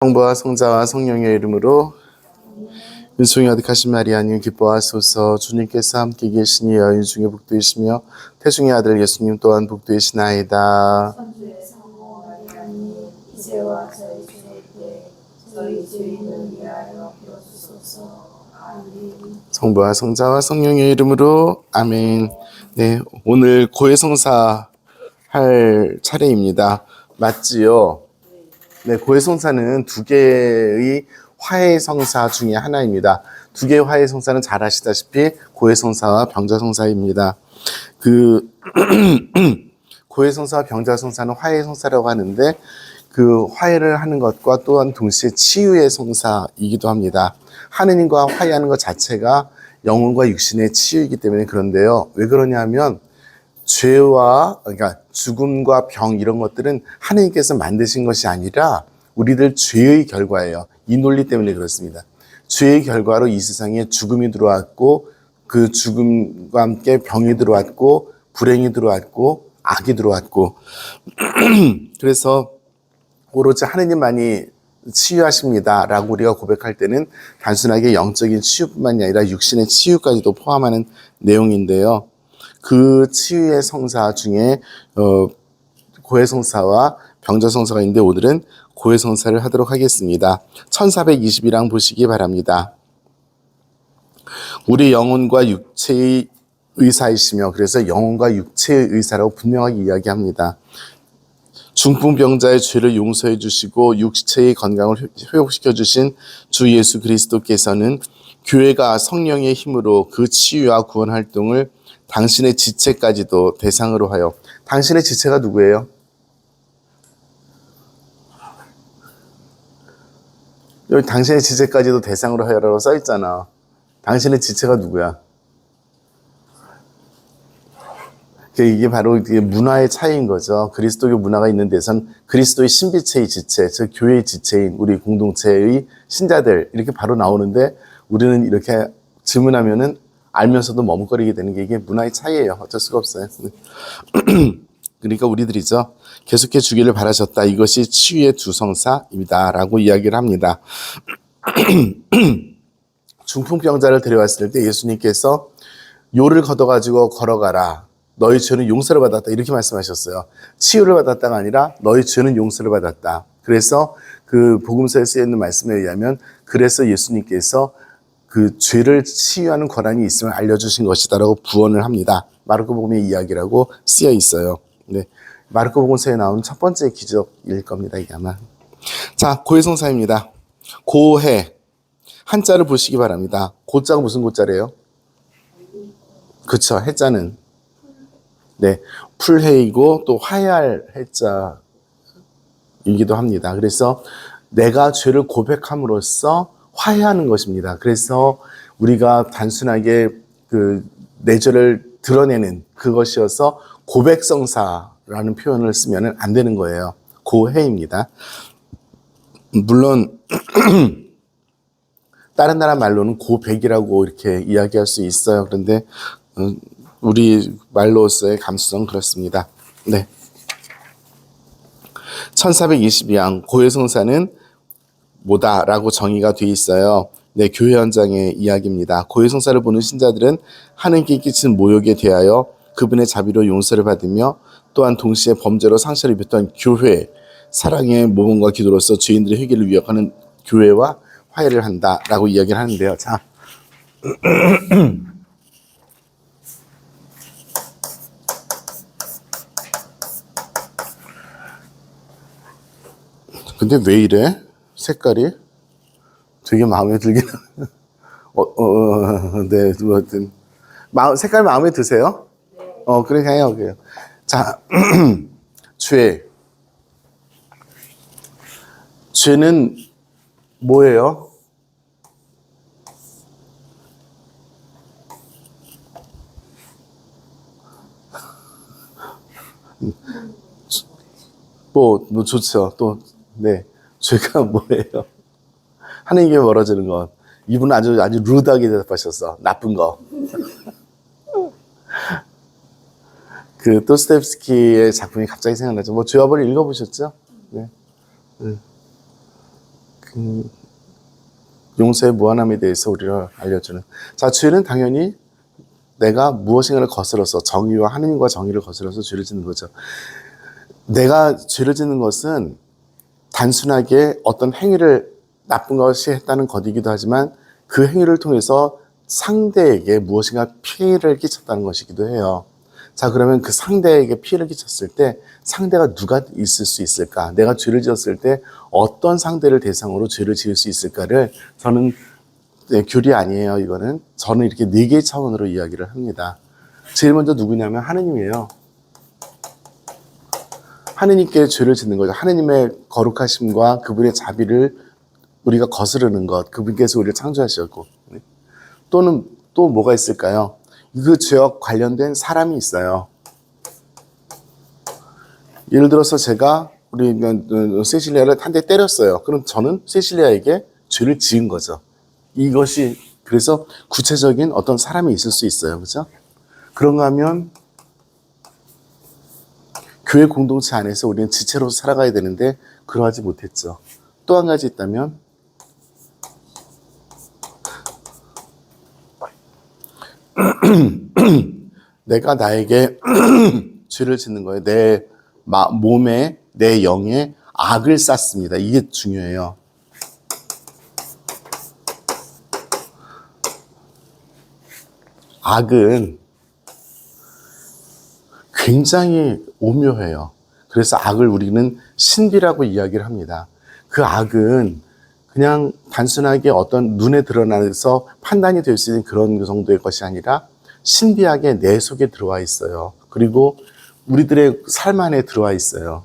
성부와 성자와 성령의 이름으로. 은총이 가득하신 마리아님 기뻐하소서. 주님께서 함께 계시니 여인 중에 복되시며 태중의 아들 예수님 또한 복되시나이다. 천주의 성모 마리아님 이제와 저희 죽을 때 저희 죄인을 위하여 빌어주소서. 아멘. 성부와 성자와 성령의 이름으로. 아멘. 네, 오늘 고해성사 할 차례입니다. 맞지요? 네, 고해성사는 두 개의 화해성사 중에 하나입니다. 두 개의 화해성사는 잘 아시다시피 고해성사와 병자성사입니다. 고해성사와 병자성사는 화해성사라고 하는데 그 화해를 하는 것과 또한 동시에 치유의 성사이기도 합니다. 하느님과 화해하는 것 자체가 영혼과 육신의 치유이기 때문에 그런데요. 왜 그러냐면 죄와 그러니까 죽음과 병 이런 것들은 하느님께서 만드신 것이 아니라 우리들 죄의 결과예요. 이 논리 때문에 그렇습니다. 죄의 결과로 이 세상에 죽음이 들어왔고 그 죽음과 함께 병이 들어왔고 불행이 들어왔고 악이 들어왔고 그래서 오로지 하느님만이 치유하십니다 라고 우리가 고백할 때는 단순하게 영적인 치유뿐만이 아니라 육신의 치유까지도 포함하는 내용인데요. 그 치유의 성사 중에 고해성사와 병자성사가 있는데 오늘은 고해성사를 하도록 하겠습니다. 1422랑 보시기 바랍니다. 우리 영혼과 육체의 의사이시며, 그래서 영혼과 육체의 의사라고 분명하게 이야기합니다. 중풍병자의 죄를 용서해 주시고 육체의 건강을 회복시켜 주신 주 예수 그리스도께서는 교회가 성령의 힘으로 그 치유와 구원 활동을 당신의 지체까지도 대상으로 하여. 당신의 지체가 누구예요? 여기 당신의 지체까지도 대상으로 하여라고 써있잖아. 당신의 지체가 누구야? 이게 바로 문화의 차이인 거죠. 그리스도교 문화가 있는 데선 그리스도의 신비체의 지체, 즉 교회의 지체인 우리 공동체의 신자들 이렇게 바로 나오는데 우리는 이렇게 질문하면은 알면서도 머뭇거리게 되는 게 이게 문화의 차이예요. 어쩔 수가 없어요. 그러니까 우리들이죠. 계속해 주기를 바라셨다. 이것이 치유의 두 성사입니다. 라고 이야기를 합니다. 중풍병자를 데려왔을 때 예수님께서 요를 걷어가지고 걸어가라. 너희 죄는 용서를 받았다. 이렇게 말씀하셨어요. 치유를 받았다가 아니라 너희 죄는 용서를 받았다. 그래서 그 복음서에 쓰여 있는 말씀에 의하면 그래서 예수님께서 그 죄를 치유하는 권한이 있음을 알려주신 것이다라고 부언을 합니다. 마르코복음의 이야기라고 쓰여 있어요. 네, 마르코복음서에 나온 첫 번째 기적일 겁니다. 이게 아마. 자, 고해성사입니다. 고해 한자를 보시기 바랍니다. 고자가 무슨 고자래요? 그쵸, 해자는 네, 풀해이고 또 화해할 해자이기도 합니다. 그래서 내가 죄를 고백함으로써 화해하는 것입니다. 그래서 우리가 단순하게 내 죄를 드러내는 그것이어서 고백성사라는 표현을 쓰면 안 되는 거예요. 고해입니다. 물론 다른 나라 말로는 고백이라고 이렇게 이야기할 수 있어요. 그런데 우리 말로서의 감수성은 그렇습니다. 네. 1422양 고해성사는 뭐다라고 정의가 돼 있어요. 네, 교회 현장의 이야기입니다. 고해성사를 보는 신자들은 하느님께 끼친 모욕에 대하여 그분의 자비로 용서를 받으며 또한 동시에 범죄로 상처를 입혔던 교회, 사랑의 모범과 기도로서 죄인들의 회개를 위협하는 교회와 화해를 한다라고 이야기를 하는데요. 자, 근데 왜 이래? 색깔이 되게 마음에 들긴 네, 뭐든 색깔 마음에 드세요? 그래 해요. 자, 죄는 뭐예요? 뭐 좋죠. 또 네, 죄가 뭐예요? 하느님께 멀어지는 것. 이분은 아주 루드하게 대답하셨어. 나쁜 거. 그 도스토옙스키의 작품이 갑자기 생각나죠. 뭐 죄와벌을 읽어보셨죠? 네. 용서의 무한함에 대해서 우리를 알려주는. 자, 죄는 당연히 내가 무엇인가를 거스러서 정의와 하느님과 정의를 거스러서 죄를 짓는 거죠. 내가 죄를 짓는 것은 단순하게 어떤 행위를 나쁜 것이 했다는 것이기도 하지만 그 행위를 통해서 상대에게 무엇인가 피해를 끼쳤다는 것이기도 해요. 자, 그러면 그 상대에게 피해를 끼쳤을 때 상대가 누가 있을 수 있을까? 내가 죄를 지었을 때 어떤 상대를 대상으로 죄를 지을 수 있을까를 저는 교리 아니에요. 이거는 저는 이렇게 4개의 차원으로 이야기를 합니다. 제일 먼저 누구냐면 하느님이에요. 하느님께 죄를 짓는 거죠. 하느님의 거룩하심과 그분의 자비를 우리가 거스르는 것, 그분께서 우리를 창조하셨고, 또는 또 뭐가 있을까요? 그 죄와 관련된 사람이 있어요. 예를 들어서 제가 우리 세실리아를 한 대 때렸어요. 그럼 저는 세실리아에게 죄를 지은 거죠. 이것이 그래서 구체적인 어떤 사람이 있을 수 있어요. 그죠? 그런가 하면 교회 공동체 안에서 우리는 지체로서 살아가야 되는데 그러하지 못했죠. 또 한 가지 있다면 내가 나에게 죄를 짓는 거예요. 내 몸에, 내 영에 악을 쌌습니다. 이게 중요해요. 악은 굉장히 오묘해요. 그래서 악을 우리는 신비라고 이야기를 합니다. 그 악은 그냥 단순하게 어떤 눈에 드러나서 판단이 될 수 있는 그런 정도의 것이 아니라 신비하게 내 속에 들어와 있어요. 그리고 우리들의 삶 안에 들어와 있어요.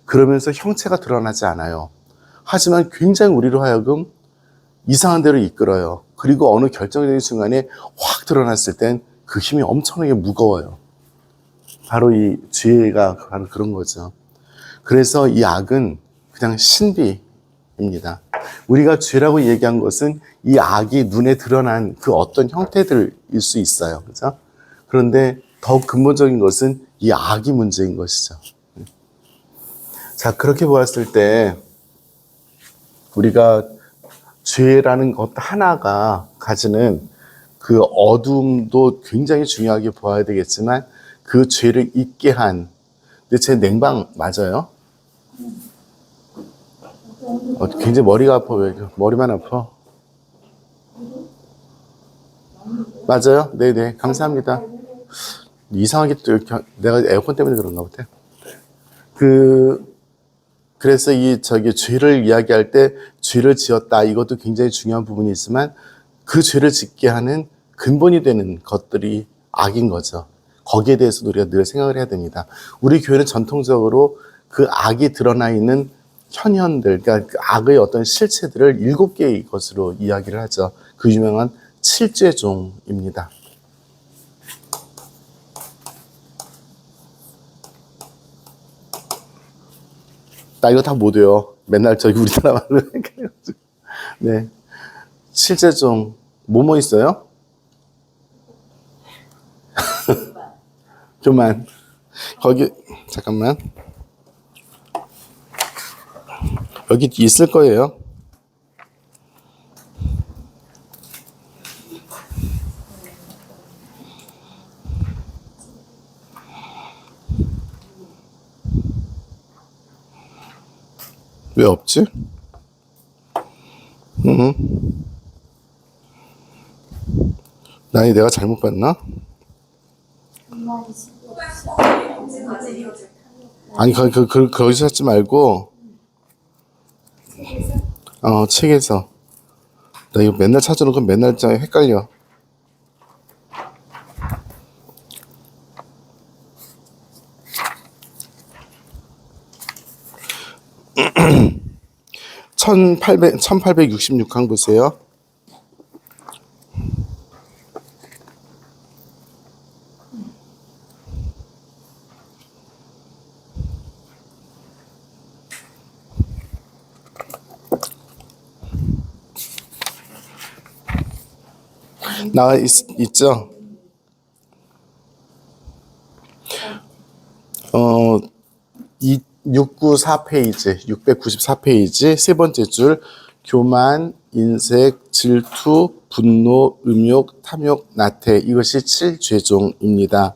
그러면서 형체가 드러나지 않아요. 하지만 굉장히 우리로 하여금 이상한 데로 이끌어요. 그리고 어느 결정적인 순간에 확 드러났을 땐 그 힘이 엄청나게 무거워요. 바로 이 죄가 바로 그런 거죠. 그래서 이 악은 그냥 신비입니다. 우리가 죄라고 얘기한 것은 이 악이 눈에 드러난 그 어떤 형태들일 수 있어요. 그죠? 그런데 더 근본적인 것은 이 악이 문제인 것이죠. 자, 그렇게 보았을 때 우리가 죄라는 것 하나가 가지는 그 어둠도 굉장히 중요하게 보아야 되겠지만 그 죄를 잊게 한, 근데 제 냉방 맞아요? 굉장히 머리가 아파. 왜 머리만 아파? 맞아요? 네네, 감사합니다. 이상하게 또 이렇게 내가 에어컨 때문에 그런가 보다. 그래서 죄를 이야기할 때 죄를 지었다, 이것도 굉장히 중요한 부분이 있지만 그 죄를 짓게 하는 근본이 되는 것들이 악인 거죠. 거기에 대해서도 우리가 늘 생각을 해야 됩니다. 우리 교회는 전통적으로 그 악이 드러나 있는 현현들, 그러니까 그 악의 어떤 실체들을 7개의 것으로 이야기를 하죠. 그 유명한 7죄종입니다. 나 이거 다 못 외워. 맨날 저기 우리나라 말로 헷갈려가지고. 네. 7죄종, 뭐뭐 있어요? 교만. 거기, 잠깐만. 여기 있을 거예요. 왜 없지? 내가 잘못 봤나? 아니, 거기서 하지 말고, 책에서. 나 이거 맨날 찾아놓고 맨날 헷갈려. (1800) 1866강 보세요. 있죠? 694페이지, 694페이지, 세 번째 줄, 교만, 인색, 질투, 분노, 음욕, 탐욕, 나태 이것이 7죄종입니다.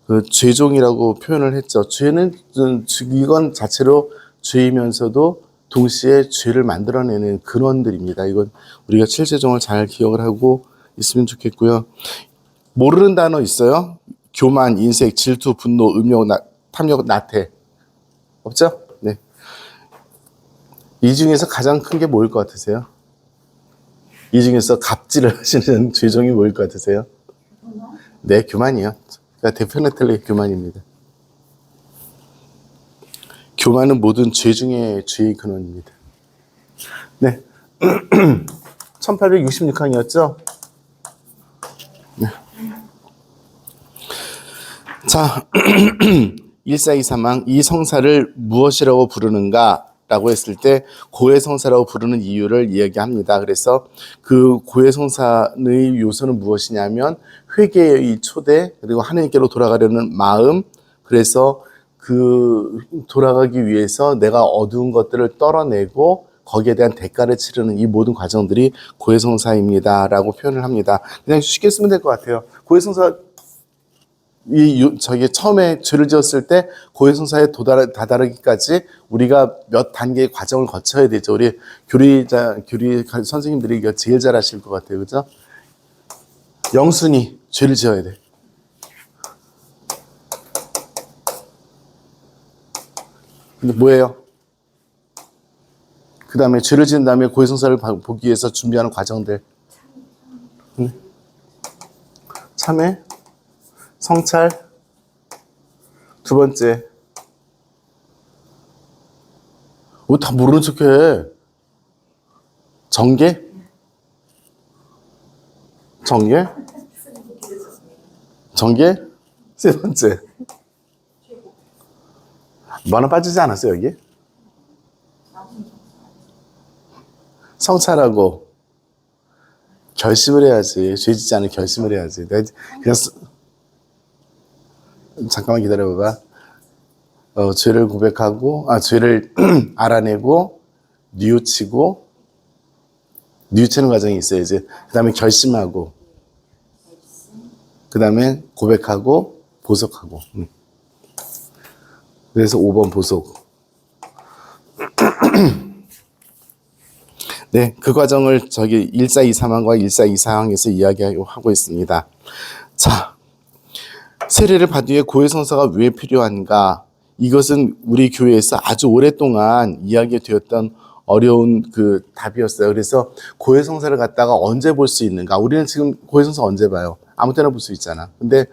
그 죄종이라고 표현을 했죠. 죄는 이건 자체로 죄이면서도 동시에 죄를 만들어내는 근원들입니다. 이건 우리가 7죄종을 잘 기억을 하고 있으면 좋겠고요. 모르는 단어 있어요? 교만, 인색, 질투, 분노, 음욕, 탐욕, 나태. 없죠? 네. 이 중에서 가장 큰 게 뭐일 것 같으세요? 이 중에서 갑질을 하시는 죄종이 뭐일 것 같으세요? 네, 교만이요. 그러니까 데피니틀리 교만입니다. 교만은 모든 죄 중에 죄의 근원입니다. 네. 1866항이었죠? 네. 자, 1423항, 이 성사를 무엇이라고 부르는가? 라고 했을 때 고해 성사라고 부르는 이유를 이야기합니다. 그래서 그 고해 성사의 요소는 무엇이냐면 회개의 초대, 그리고 하나님께로 돌아가려는 마음, 그래서 그 돌아가기 위해서 내가 어두운 것들을 떨어내고 거기에 대한 대가를 치르는 이 모든 과정들이 고해 성사입니다. 라고 표현을 합니다. 그냥 쉽게 쓰면 될 것 같아요. 고해 성사 저기 처음에 죄를 지었을 때 고해성사에 다다르기까지 우리가 몇 단계의 과정을 거쳐야 되죠. 우리 교리 선생님들이 이거 제일 잘 아실 것 같아요. 그죠? 영순이 죄를 지어야 돼. 근데 뭐예요? 그 다음에 죄를 지은 다음에 고해성사를 보기 위해서 준비하는 과정들. 참회, 성찰, 두 번째. 왜 다 모르는 척해? 정계? 정계? 정계? 세 번째. 뭐 하나 빠지지 않았어요, 여기? 성찰하고 결심을 해야지. 죄 짓지 않은 결심을 해야지. 내가 그냥 잠깐만 기다려봐봐. 죄를 고백하고, 죄를 알아내고, 뉘우치고, 뉘우치는 과정이 있어야지. 그 다음에 결심하고, 그 다음에 고백하고, 보석하고. 그래서 5번 보석. 네, 그 과정을 저기 1423항과 1424항에서 이야기하고 있습니다. 자, 세례를 받기 위해 고해성사가 왜 필요한가? 이것은 우리 교회에서 아주 오랫동안 이야기되었던 어려운 그 답이었어요. 그래서 고해성사를 갖다가 언제 볼 수 있는가? 우리는 지금 고해성사 언제 봐요? 아무 때나 볼 수 있잖아. 근데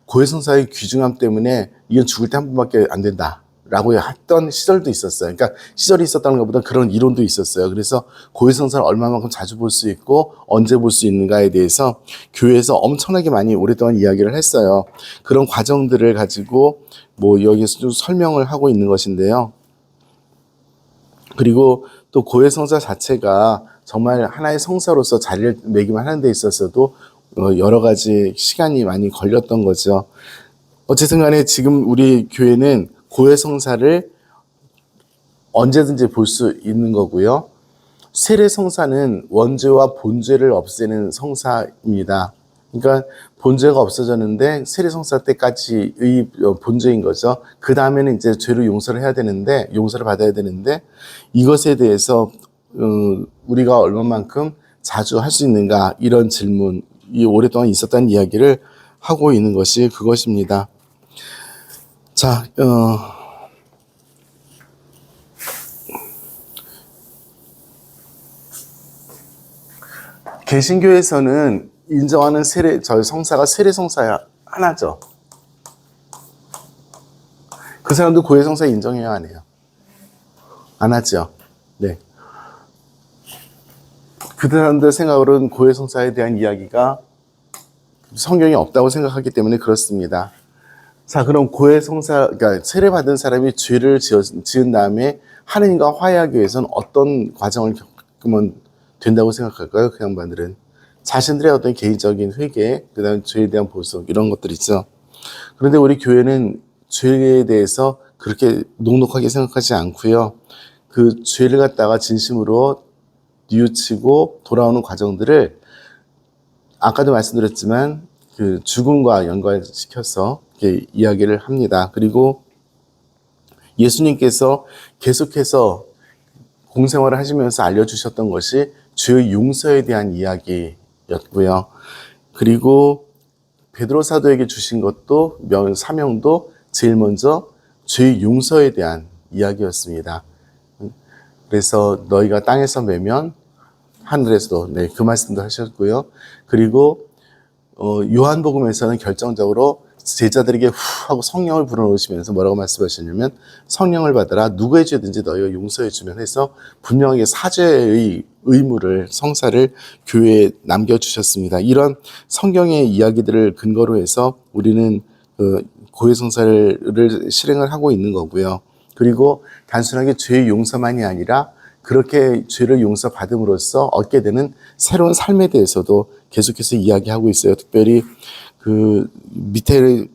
고해성사의 귀중함 때문에 이건 죽을 때 한 번밖에 안 된다. 라고 했던 시절도 있었어요. 그러니까 시절이 있었다는 것보다 그런 이론도 있었어요. 그래서 고해성사를 얼마만큼 자주 볼 수 있고 언제 볼 수 있는가에 대해서 교회에서 엄청나게 많이 오랫동안 이야기를 했어요. 그런 과정들을 가지고 뭐 여기서 좀 설명을 하고 있는 것인데요. 그리고 또 고해성사 자체가 정말 하나의 성사로서 자리를 매김하는 데 있어서도 여러 가지 시간이 많이 걸렸던 거죠. 어쨌든 간에 지금 우리 교회는 고해성사를 언제든지 볼 수 있는 거고요. 세례성사는 원죄와 본죄를 없애는 성사입니다. 그러니까 본죄가 없어졌는데 세례성사 때까지의 본죄인 거죠. 그 다음에는 이제 죄를 용서를 받아야 되는데 이것에 대해서 우리가 얼마만큼 자주 할 수 있는가 이런 질문이 오랫동안 있었다는 이야기를 하고 있는 것이 그것입니다. 자, 개신교에서는 인정하는 성사가 세례성사 하나죠. 그 사람도 고해성사 인정해요, 안 해요? 안 하죠. 네. 그 사람들 생각으로는 고해성사에 대한 이야기가 성경에 없다고 생각하기 때문에 그렇습니다. 자, 그럼 고해성사, 그러니까 세례받은 사람이 죄를 지은 다음에 하느님과 화해하기 위해서는 어떤 과정을 겪으면 된다고 생각할까요? 그 양반들은. 자신들의 어떤 개인적인 회개, 그 다음에 죄에 대한 보석, 이런 것들 있죠. 그런데 우리 교회는 죄에 대해서 그렇게 녹록하게 생각하지 않고요. 그 죄를 갖다가 진심으로 뉘우치고 돌아오는 과정들을 아까도 말씀드렸지만 그 죽음과 연관시켜서 이렇게 이야기를 합니다. 그리고 예수님께서 계속해서 공생활을 하시면서 알려주셨던 것이 주의 용서에 대한 이야기였고요. 그리고 베드로 사도에게 주신 것도 사명도 제일 먼저 주의 용서에 대한 이야기였습니다. 그래서 너희가 땅에서 매면 하늘에서도, 네, 그 말씀도 하셨고요. 그리고 요한복음에서는 결정적으로 제자들에게 후 하고 성령을 불어넣으시면서 뭐라고 말씀하셨냐면 성령을 받아라, 누구의 죄든지 너희가 용서해 주면 해서 분명하게 사죄의 의무를, 성사를 교회에 남겨주셨습니다. 이런 성경의 이야기들을 근거로 해서 우리는 고해성사를 실행을 하고 있는 거고요. 그리고 단순하게 죄의 용서만이 아니라 그렇게 죄를 용서받음으로써 얻게 되는 새로운 삶에 대해서도 계속해서 이야기하고 있어요. 특별히 그 밑에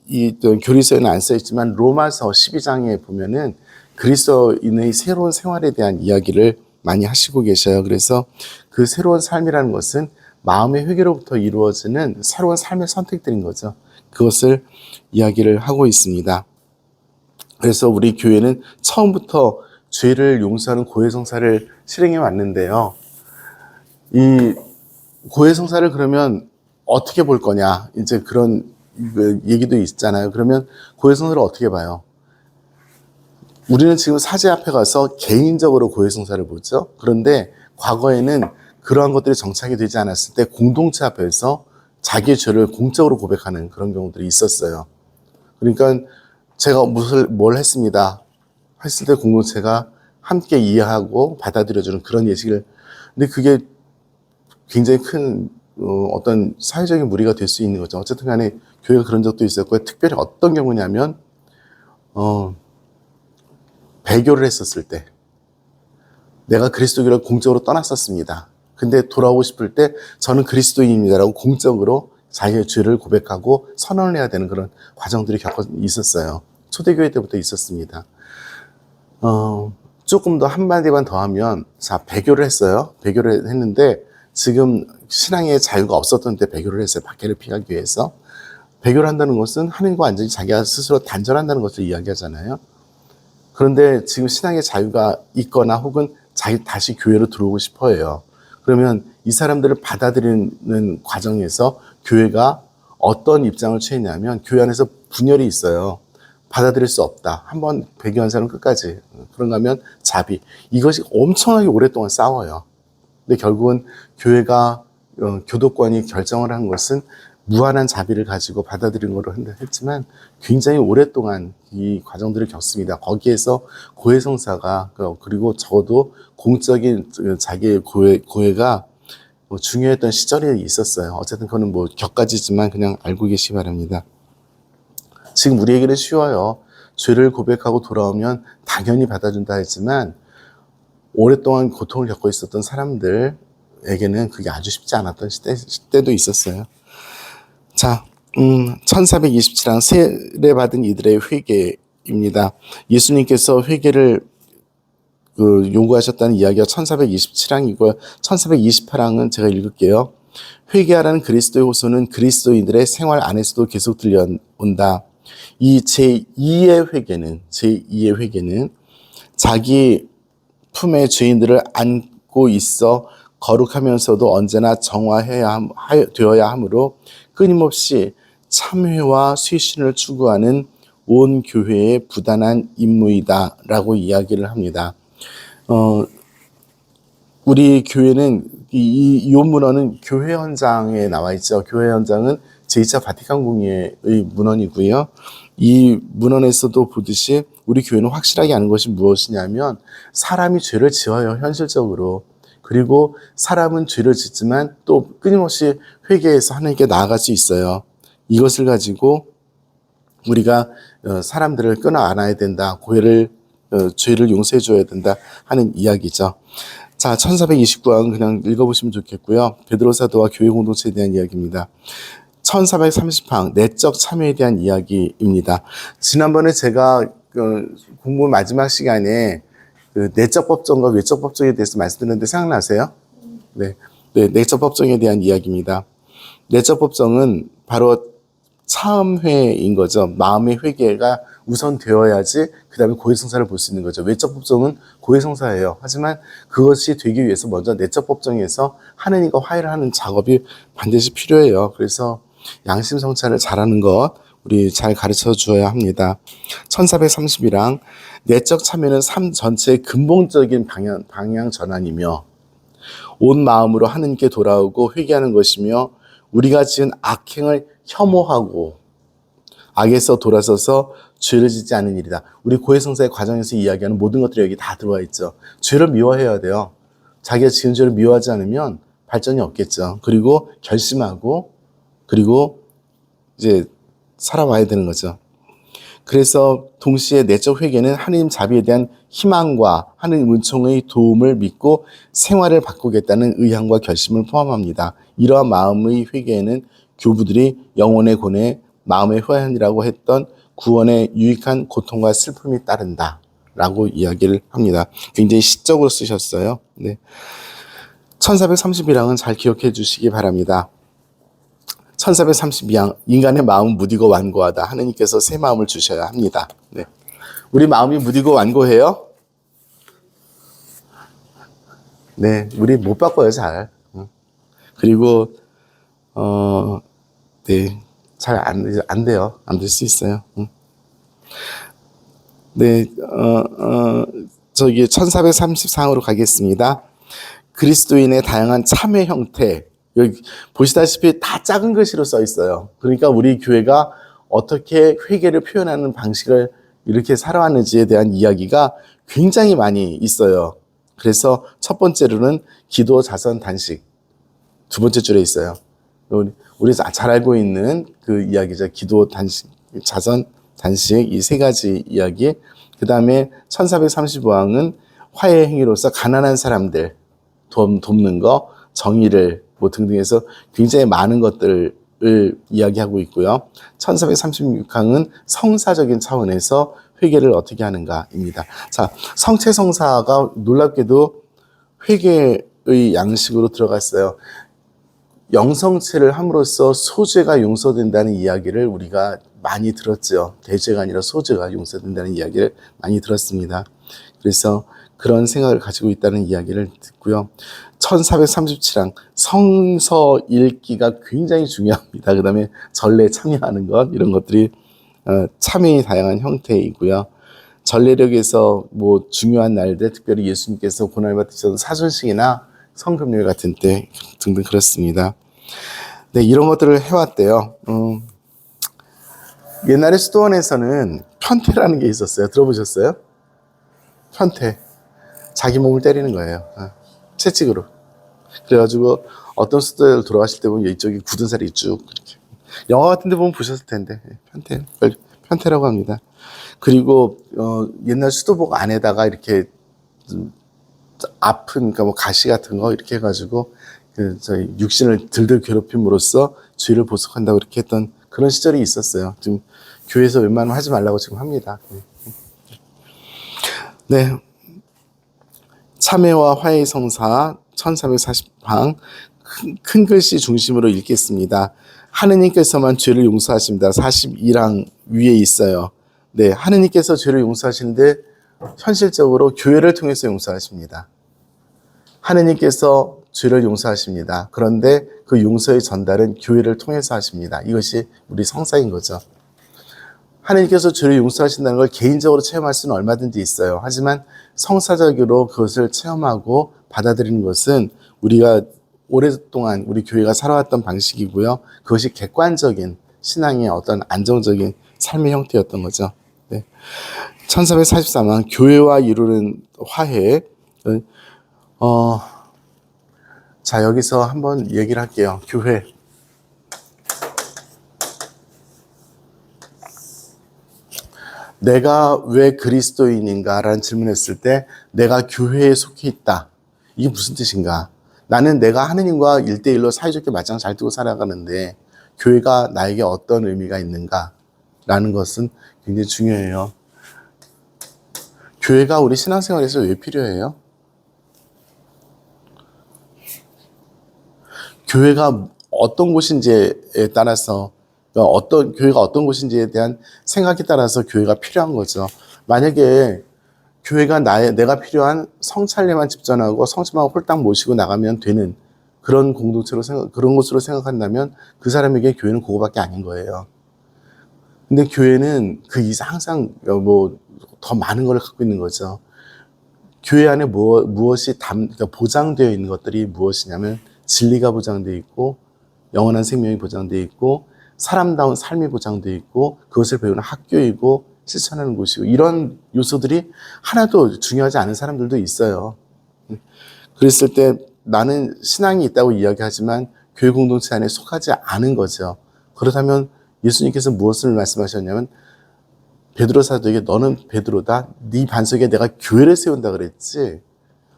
이 교리서에는 안 써있지만 로마서 12장에 보면은 그리스도인의 새로운 생활에 대한 이야기를 많이 하시고 계셔요. 그래서 그 새로운 삶이라는 것은 마음의 회개로부터 이루어지는 새로운 삶의 선택들인 거죠. 그것을 이야기를 하고 있습니다. 그래서 우리 교회는 처음부터 죄를 용서하는 고해성사를 실행해 왔는데요. 이 고해성사를 그러면 어떻게 볼 거냐, 이제 그런 얘기도 있잖아요. 그러면 고해성사를 어떻게 봐요? 우리는 지금 사제 앞에 가서 개인적으로 고해성사를 보죠. 그런데 과거에는 그러한 것들이 정착이 되지 않았을 때 공동체 앞에서 자기의 죄를 공적으로 고백하는 그런 경우들이 있었어요. 그러니까 제가 뭘 했습니다 했을 때 공동체가 함께 이해하고 받아들여주는 그런 예식을, 근데 그게 굉장히 큰 어떤 사회적인 무리가 될 수 있는 거죠. 어쨌든 간에 교회가 그런 적도 있었고요. 특별히 어떤 경우냐면 배교를 했었을 때, 내가 그리스도교를 공적으로 떠났었습니다. 근데 돌아오고 싶을 때 저는 그리스도인입니다라고 공적으로 자기의 죄를 고백하고 선언을 해야 되는 그런 과정들이 있었어요. 초대교회 때부터 있었습니다. 조금 더 한마디만 더 하면, 자, 배교를 했어요. 배교를 했는데 지금 신앙의 자유가 없었던 때 배교를 했어요. 박해를 피하기 위해서. 배교를 한다는 것은 하나님과 완전히 자기가 스스로 단절한다는 것을 이야기하잖아요. 그런데 지금 신앙의 자유가 있거나 혹은 자기 다시 교회로 들어오고 싶어 해요. 그러면 이 사람들을 받아들이는 과정에서 교회가 어떤 입장을 취했냐면, 교회 안에서 분열이 있어요. 받아들일 수 없다. 한번 배교한 사람은 끝까지. 그런가 하면 자비. 이것이 엄청나게 오랫동안 싸워요. 근데 결국은 교회가 교도권이 결정을 한 것은 무한한 자비를 가지고 받아들인 거로 했지만 굉장히 오랫동안 이 과정들을 겪습니다. 거기에서 고해성사가, 그리고 적어도 공적인 자기의 고해가 중요했던 시절이 있었어요. 어쨌든 그거는 뭐 격가지지만 그냥 알고 계시기 바랍니다. 지금 우리에게는 쉬워요. 죄를 고백하고 돌아오면 당연히 받아준다 했지만 오랫동안 고통을 겪고 있었던 사람들에게는 그게 아주 쉽지 않았던 시대도 있었어요. 자, 1427장 세례받은 이들의 회개입니다. 예수님께서 회개를 요구하셨다는 이야기가 1427장이고요. 1428장은 제가 읽을게요. 회개하라는 그리스도의 호소는 그리스도인들의 생활 안에서도 계속 들려온다. 이 제2의 회개는 자기 품에 죄인들을 안고 있어 거룩하면서도 언제나 정화되어야 하므로 끊임없이 참회와 쇄신을 추구하는 온 교회의 부단한 임무이다 라고 이야기를 합니다. 우리 교회는 이 문헌은 교회 현장에 나와 있죠. 교회 현장은 제2차 바티칸 공의회의 문헌이고요. 이 문헌에서도 보듯이 우리 교회는 확실하게 아는 것이 무엇이냐면, 사람이 죄를 지어요, 현실적으로. 그리고 사람은 죄를 짓지만 또 끊임없이 회개해서 하나님께 나아갈 수 있어요. 이것을 가지고 우리가 사람들을 끊어 안아야 된다, 죄를 용서해 줘야 된다 하는 이야기죠. 자, 1429장 그냥 읽어보시면 좋겠고요. 베드로 사도와 교회 공동체에 대한 이야기입니다. 1430장 내적 참여에 대한 이야기입니다. 지난번에 제가 공부 마지막 시간에 그 내적 법정과 외적 법정에 대해서 말씀드렸는데 생각나세요? 네. 네, 내적 법정에 대한 이야기입니다. 내적 법정은 바로 참회인 거죠. 마음의 회개가 우선 되어야지 그 다음에 고해성사를 볼 수 있는 거죠. 외적 법정은 고해성사예요. 하지만 그것이 되기 위해서 먼저 내적 법정에서 하느님과 화해를 하는 작업이 반드시 필요해요. 그래서 양심 성찰을 잘하는 것 우리 잘 가르쳐 주어야 합니다. 1430이랑 내적 참여는 삶 전체의 근본적인 방향 전환이며 온 마음으로 하느님께 돌아오고 회개하는 것이며 우리가 지은 악행을 혐오하고 악에서 돌아서서 죄를 짓지 않는 일이다. 우리 고해성사의 과정에서 이야기하는 모든 것들이 여기 다 들어와 있죠. 죄를 미워해야 돼요. 자기가 지은 죄를 미워하지 않으면 발전이 없겠죠. 그리고 결심하고 그리고 이제 살아와야 되는 거죠. 그래서 동시에 내적 회개는 하느님 자비에 대한 희망과 하느님 은총의 도움을 믿고 생활을 바꾸겠다는 의향과 결심을 포함합니다. 이러한 마음의 회개에는 교부들이 영혼의 고뇌, 마음의 회한이라고 했던 구원의 유익한 고통과 슬픔이 따른다 라고 이야기를 합니다. 굉장히 시적으로 쓰셨어요. 네. 1430이랑은 잘 기억해 주시기 바랍니다. 1432양 인간의 마음은 무디고 완고하다. 하느님께서 새 마음을 주셔야 합니다. 네. 우리 마음이 무디고 완고해요? 네, 우리 못 바꿔요 잘. 그리고 네, 잘 안 돼요. 안 될 수 있어요. 네, 저기 1434으로 가겠습니다. 그리스도인의 다양한 참회 형태. 여기 보시다시피 다 작은 글씨로 써 있어요. 그러니까 우리 교회가 어떻게 회개를 표현하는 방식을 이렇게 살아왔는지에 대한 이야기가 굉장히 많이 있어요. 그래서 첫 번째로는 기도, 자선, 단식. 두 번째 줄에 있어요. 우리 잘 알고 있는 그 이야기죠. 기도, 단식, 자선, 단식 이 세 가지 이야기. 그 다음에 1435항은 화해 행위로서 가난한 사람들 돕는 거, 정의를 뭐 등등해서 굉장히 많은 것들을 이야기하고 있고요. 1436항은 성사적인 차원에서 회개를 어떻게 하는가입니다. 자, 성체성사가 놀랍게도 회개의 양식으로 들어갔어요. 영성체를 함으로써 소죄가 용서된다는 이야기를 우리가 많이 들었죠. 대죄가 아니라 소죄가 용서된다는 이야기를 많이 들었습니다. 그래서 그런 생각을 가지고 있다는 이야기를 듣고요. 1437항 성서 읽기가 굉장히 중요합니다. 그 다음에 전례에 참여하는 것 이런 것들이 참여의 다양한 형태이고요. 전례력에서 뭐 중요한 날들 특별히 예수님께서 고난을 받으셨던 사순식이나 성금요일 같은 때 등등 그렇습니다. 네, 이런 것들을 해왔대요. 옛날에 수도원에서는 편태라는 게 있었어요. 들어보셨어요? 편태. 자기 몸을 때리는 거예요. 채찍으로. 그래가지고 어떤 수도에 돌아가실 때 보면 이쪽에 굳은 살이 쭉 이렇게. 영화 같은 데 보면 보셨을 텐데 편태라고 합니다. 그리고 옛날 수도복 안에다가 이렇게 아픈 그러니까 뭐 가시 같은 거 이렇게 해가지고 저희 육신을 들들 괴롭힘으로써 죄를 보속한다고 이렇게 했던 그런 시절이 있었어요. 지금 교회에서 웬만하면 하지 말라고 지금 합니다. 네. 참회와 화해의 성사 1440방 큰 글씨 중심으로 읽겠습니다. 하느님께서만 죄를 용서하십니다. 42랑 위에 있어요. 네, 하느님께서 죄를 용서하시는데 현실적으로 교회를 통해서 용서하십니다. 하느님께서 죄를 용서하십니다. 그런데 그 용서의 전달은 교회를 통해서 하십니다. 이것이 우리 성사인 거죠. 하느님께서 죄를 용서하신다는 걸 개인적으로 체험할 수는 얼마든지 있어요. 하지만 성사적으로 그것을 체험하고 받아들이는 것은 우리가 오랫동안 우리 교회가 살아왔던 방식이고요. 그것이 객관적인 신앙의 어떤 안정적인 삶의 형태였던 거죠. 네. 1443만 교회와 이루는 화해. 자, 여기서 한번 얘기를 할게요. 교회. 내가 왜 그리스도인인가? 라는 질문을 했을 때 내가 교회에 속해 있다. 이게 무슨 뜻인가? 나는 내가 하느님과 1대1로 사이좋게 맞짱 잘 뜨고 살아가는데 교회가 나에게 어떤 의미가 있는가? 라는 것은 굉장히 중요해요. 교회가 우리 신앙생활에서 왜 필요해요? 교회가 어떤 곳인지에 따라서, 교회가 어떤 곳인지에 대한 생각에 따라서 교회가 필요한 거죠. 만약에 교회가 내가 필요한 성찬례만 집전하고 성찬만 홀딱 모시고 나가면 되는 그런 그런 곳으로 생각한다면 그 사람에게 교회는 그거밖에 아닌 거예요. 근데 교회는 그 이상 항상 더 많은 걸 갖고 있는 거죠. 교회 안에 무엇이 그러니까 보장되어 있는 것들이 무엇이냐면 진리가 보장되어 있고 영원한 생명이 보장되어 있고 사람다운 삶이 보장되어 있고 그것을 배우는 학교이고 실천하는 곳이고 이런 요소들이 하나도 중요하지 않은 사람들도 있어요. 그랬을 때 나는 신앙이 있다고 이야기하지만 교회 공동체 안에 속하지 않은 거죠. 그렇다면 예수님께서 무엇을 말씀하셨냐면 베드로 사도에게 너는 베드로다. 네 반석에 내가 교회를 세운다 그랬지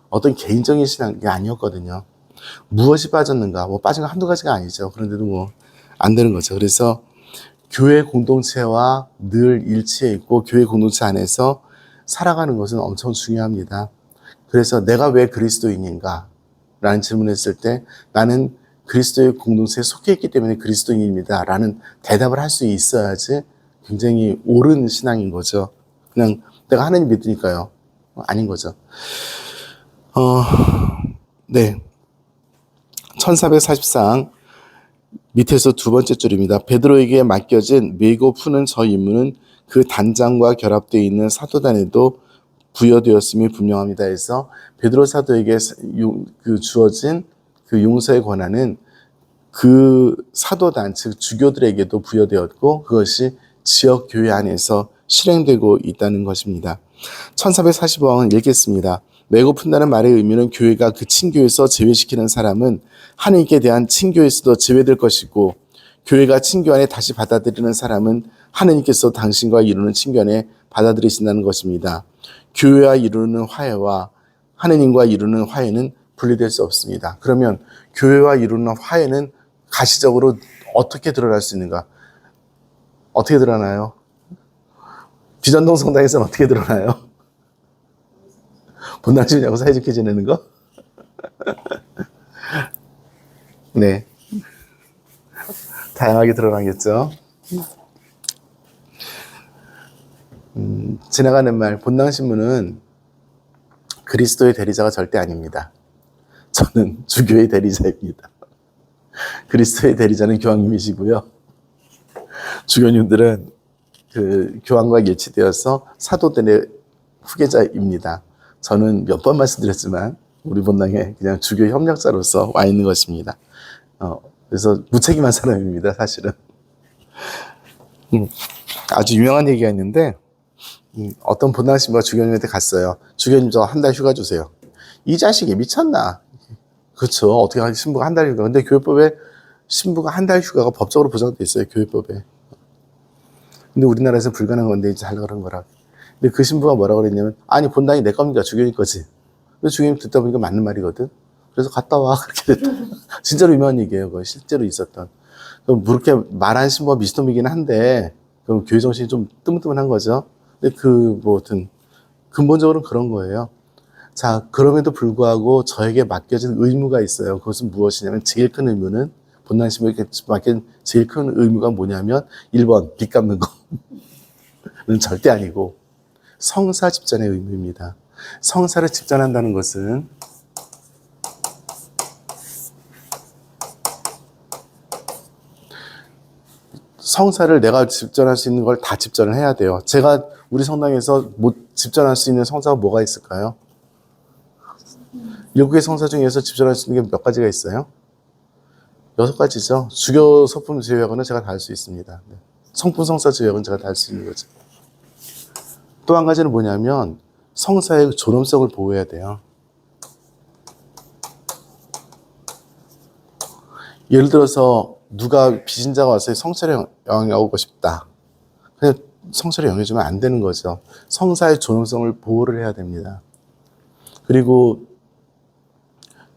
어떤 개인적인 신앙이 아니었거든요. 무엇이 빠졌는가? 빠진 거 한두 가지가 아니죠. 그런데도 안 되는 거죠. 그래서 교회 공동체와 늘 일치해 있고 교회 공동체 안에서 살아가는 것은 엄청 중요합니다. 그래서 내가 왜 그리스도인인가? 라는 질문을 했을 때 나는 그리스도의 공동체에 속해 있기 때문에 그리스도인입니다. 라는 대답을 할 수 있어야지 굉장히 옳은 신앙인 거죠. 그냥 내가 하나님 믿으니까요. 아닌 거죠. 네. 1444장 밑에서 두 번째 줄입니다. 베드로에게 맡겨진 메고 푸는 저 임무는 그 단장과 결합되어 있는 사도단에도 부여되었음이 분명합니다. 해서 베드로 사도에게 주어진 그 용서의 권한은 그 사도단, 즉 주교들에게도 부여되었고 그것이 지역 교회 안에서 실행되고 있다는 것입니다. 1445왕은 읽겠습니다. 메고 푼다는 말의 의미는 교회가 그 친교에서 제외시키는 사람은 하나님께 대한 친교에서도 제외될 것이고 교회가 친교 안에 다시 받아들이는 사람은 하나님께서 당신과 이루는 친교 안에 받아들이신다는 것입니다. 교회와 이루는 화해와 하나님과 이루는 화해는 분리될 수 없습니다. 그러면 교회와 이루는 화해는 가시적으로 어떻게 드러날 수 있는가? 어떻게 드러나요? 비전동 성당에서는 어떻게 드러나요? 본당집이냐고 사이좋게 지내는 거? 네. 다양하게 드러나겠죠. 지나가는 말, 본당신문은 그리스도의 대리자가 절대 아닙니다. 저는 주교의 대리자입니다. 그리스도의 대리자는 교황님이시고요. 주교님들은 그 교황과 예치되어서 사도들의 후계자입니다. 저는 몇 번 말씀드렸지만 우리 본당에 그냥 주교 협력자로서 와 있는 것입니다. 그래서 무책임한 사람입니다, 사실은. 아주 유명한 얘기가 있는데 어떤 본당 신부가 주교님한테 갔어요. 주교님 저 한 달 휴가 주세요. 이 자식이 미쳤나? 그렇죠. 어떻게 신부가 한 달 휴가. 근데 교회법에 신부가 한 달 휴가가 법적으로 보장돼 있어요. 교회법에. 근데 우리나라에서 불가능한 건데 이제 하려고 그런 거라. 근데 그 신부가 뭐라고 그랬냐면 아니 본당이 내 겁니까? 주교님 거지. 근데 주교님 듣다 보니까 맞는 말이거든. 그래서 갔다 와. 그렇게 됐다. 진짜로 유명한 얘기예요. 그거 실제로 있었던. 그럼 그렇게 말한 신부가 미스터미긴 한데 그럼 교회 정신이 좀 뜨문뜨문한 거죠. 근데 하여튼 근본적으로는 그런 거예요. 자, 그럼에도 불구하고 저에게 맡겨진 의무가 있어요. 그것은 무엇이냐면 제일 큰 의무는 본당 신부에게 맡긴 제일 큰 의무가 뭐냐면 1번 빚 갚는 거는 절대 아니고 성사 집전의 의무입니다. 성사를 집전한다는 것은 성사를 내가 집전할 수 있는 걸 다 집전을 해야 돼요. 제가 우리 성당에서 못 집전할 수 있는 성사가 뭐가 있을까요? 7개의 성사 중에서 집전할 수 있는 게 몇 가지가 있어요? 6가지죠. 주교 소품 제외하고는 제가 다 할 수 있습니다. 성품 성사 제외하고는 제가 다 할 수 있는 거죠. 또 한 가지는 뭐냐면 성사의 존엄성을 보호해야 돼요. 예를 들어서 누가 비신자가 와서 성찰에 영향하고 싶다. 그냥 성찰에 영향주면 안 되는 거죠. 성사의 존엄성을 보호를 해야 됩니다. 그리고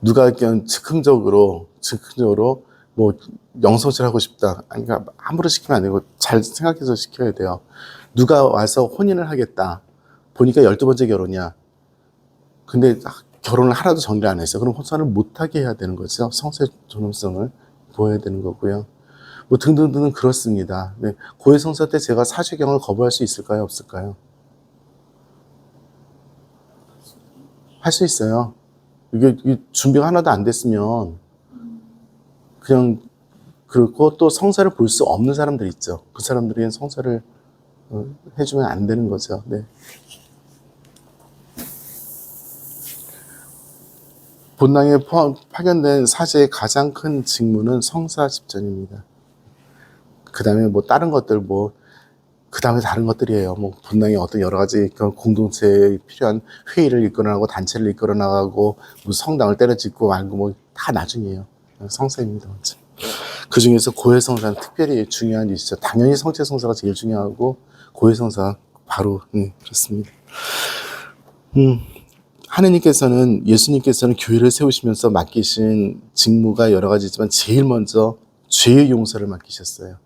누가 그냥 즉흥적으로 영성질 하고 싶다. 그러니까 함부로 시키면 안 되고 잘 생각해서 시켜야 돼요. 누가 와서 혼인을 하겠다. 보니까 12번째 결혼이야. 근데 결혼을 하나도 정리를 안 했어. 그럼 혼사를 못하게 해야 되는 거죠. 성사의 존엄성을 보여야 되는 거고요. 뭐 등등등 그렇습니다. 네. 고해 성사 때 제가 사죄경을 거부할 수 있을까요? 없을까요? 할 수 있어요. 이게 준비가 하나도 안 됐으면 그냥 그렇고 또 성사를 볼 수 없는 사람들 있죠. 그 사람들에겐 성사를 해주면 안 되는 거죠. 네. 본당에 파견된 사제의 가장 큰 직무는 성사 집전입니다. 그 다음에 뭐 다른 것들 그 다음에 다른 것들이에요. 뭐 본당에 어떤 여러 가지 공동체에 필요한 회의를 이끌어 나가고 단체를 이끌어 나가고 뭐 성당을 때려짓고 말고 뭐 다 나중이에요. 성사입니다. 그 중에서 고해성사는 특별히 중요한 일이죠. 당연히 성체성사가 제일 중요하고 고해성사 바로 그렇습니다. 하느님께서는 예수님께서는 교회를 세우시면서 맡기신 직무가 여러 가지지만 제일 먼저 죄의 용서를 맡기셨어요.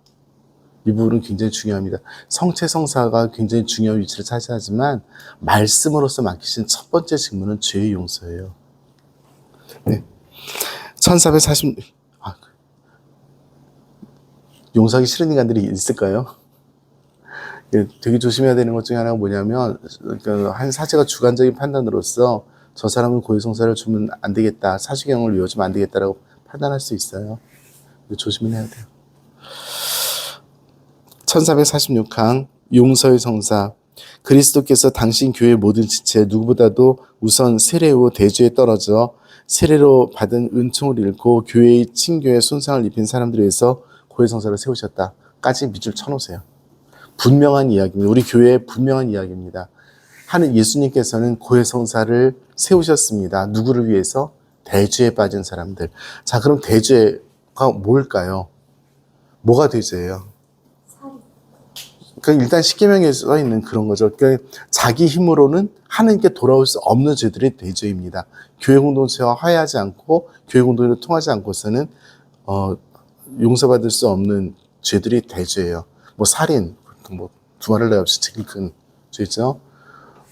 이 부분은 굉장히 중요합니다. 성체성사가 굉장히 중요한 위치를 차지하지만 말씀으로서 맡기신 첫 번째 직무는 죄의 용서예요. 네. 1440 용서하기 싫은 인간들이 있을까요? 되게 조심해야 되는 것 중에 하나가 뭐냐면 한 사제가 주관적인 판단으로서 저 사람은 고해성사를 주면 안 되겠다, 사주경을 외워주면 안 되겠다라고 판단할 수 있어요. 조심을 해야 돼요. 1446항 용서의 성사. 그리스도께서 당신 교회의 모든 지체 누구보다도 우선 세례 후 대주에 떨어져 세례로 받은 은총을 잃고 교회의 친교에 손상을 입힌 사람들에 의해서 고해성사를 세우셨다까지 밑줄 쳐놓으세요. 분명한 이야기입니다. 우리 교회의 분명한 이야기입니다. 하는 예수님께서는 고해성사를 세우셨습니다. 누구를 위해서? 대죄에 빠진 사람들. 자, 그럼 대죄가 뭘까요? 뭐가 대죄예요? 그러니까 일단 십계명에 써 있는 그런 거죠. 그러니까 자기 힘으로는 하나님께 돌아올 수 없는 죄들이 대죄입니다. 교회 공동체와 화해하지 않고 교회 공동체로 통하지 않고서는 용서받을 수 없는 죄들이 대죄예요. 뭐 살인, 뭐 두말할 날 없이 제일 큰 죄죠.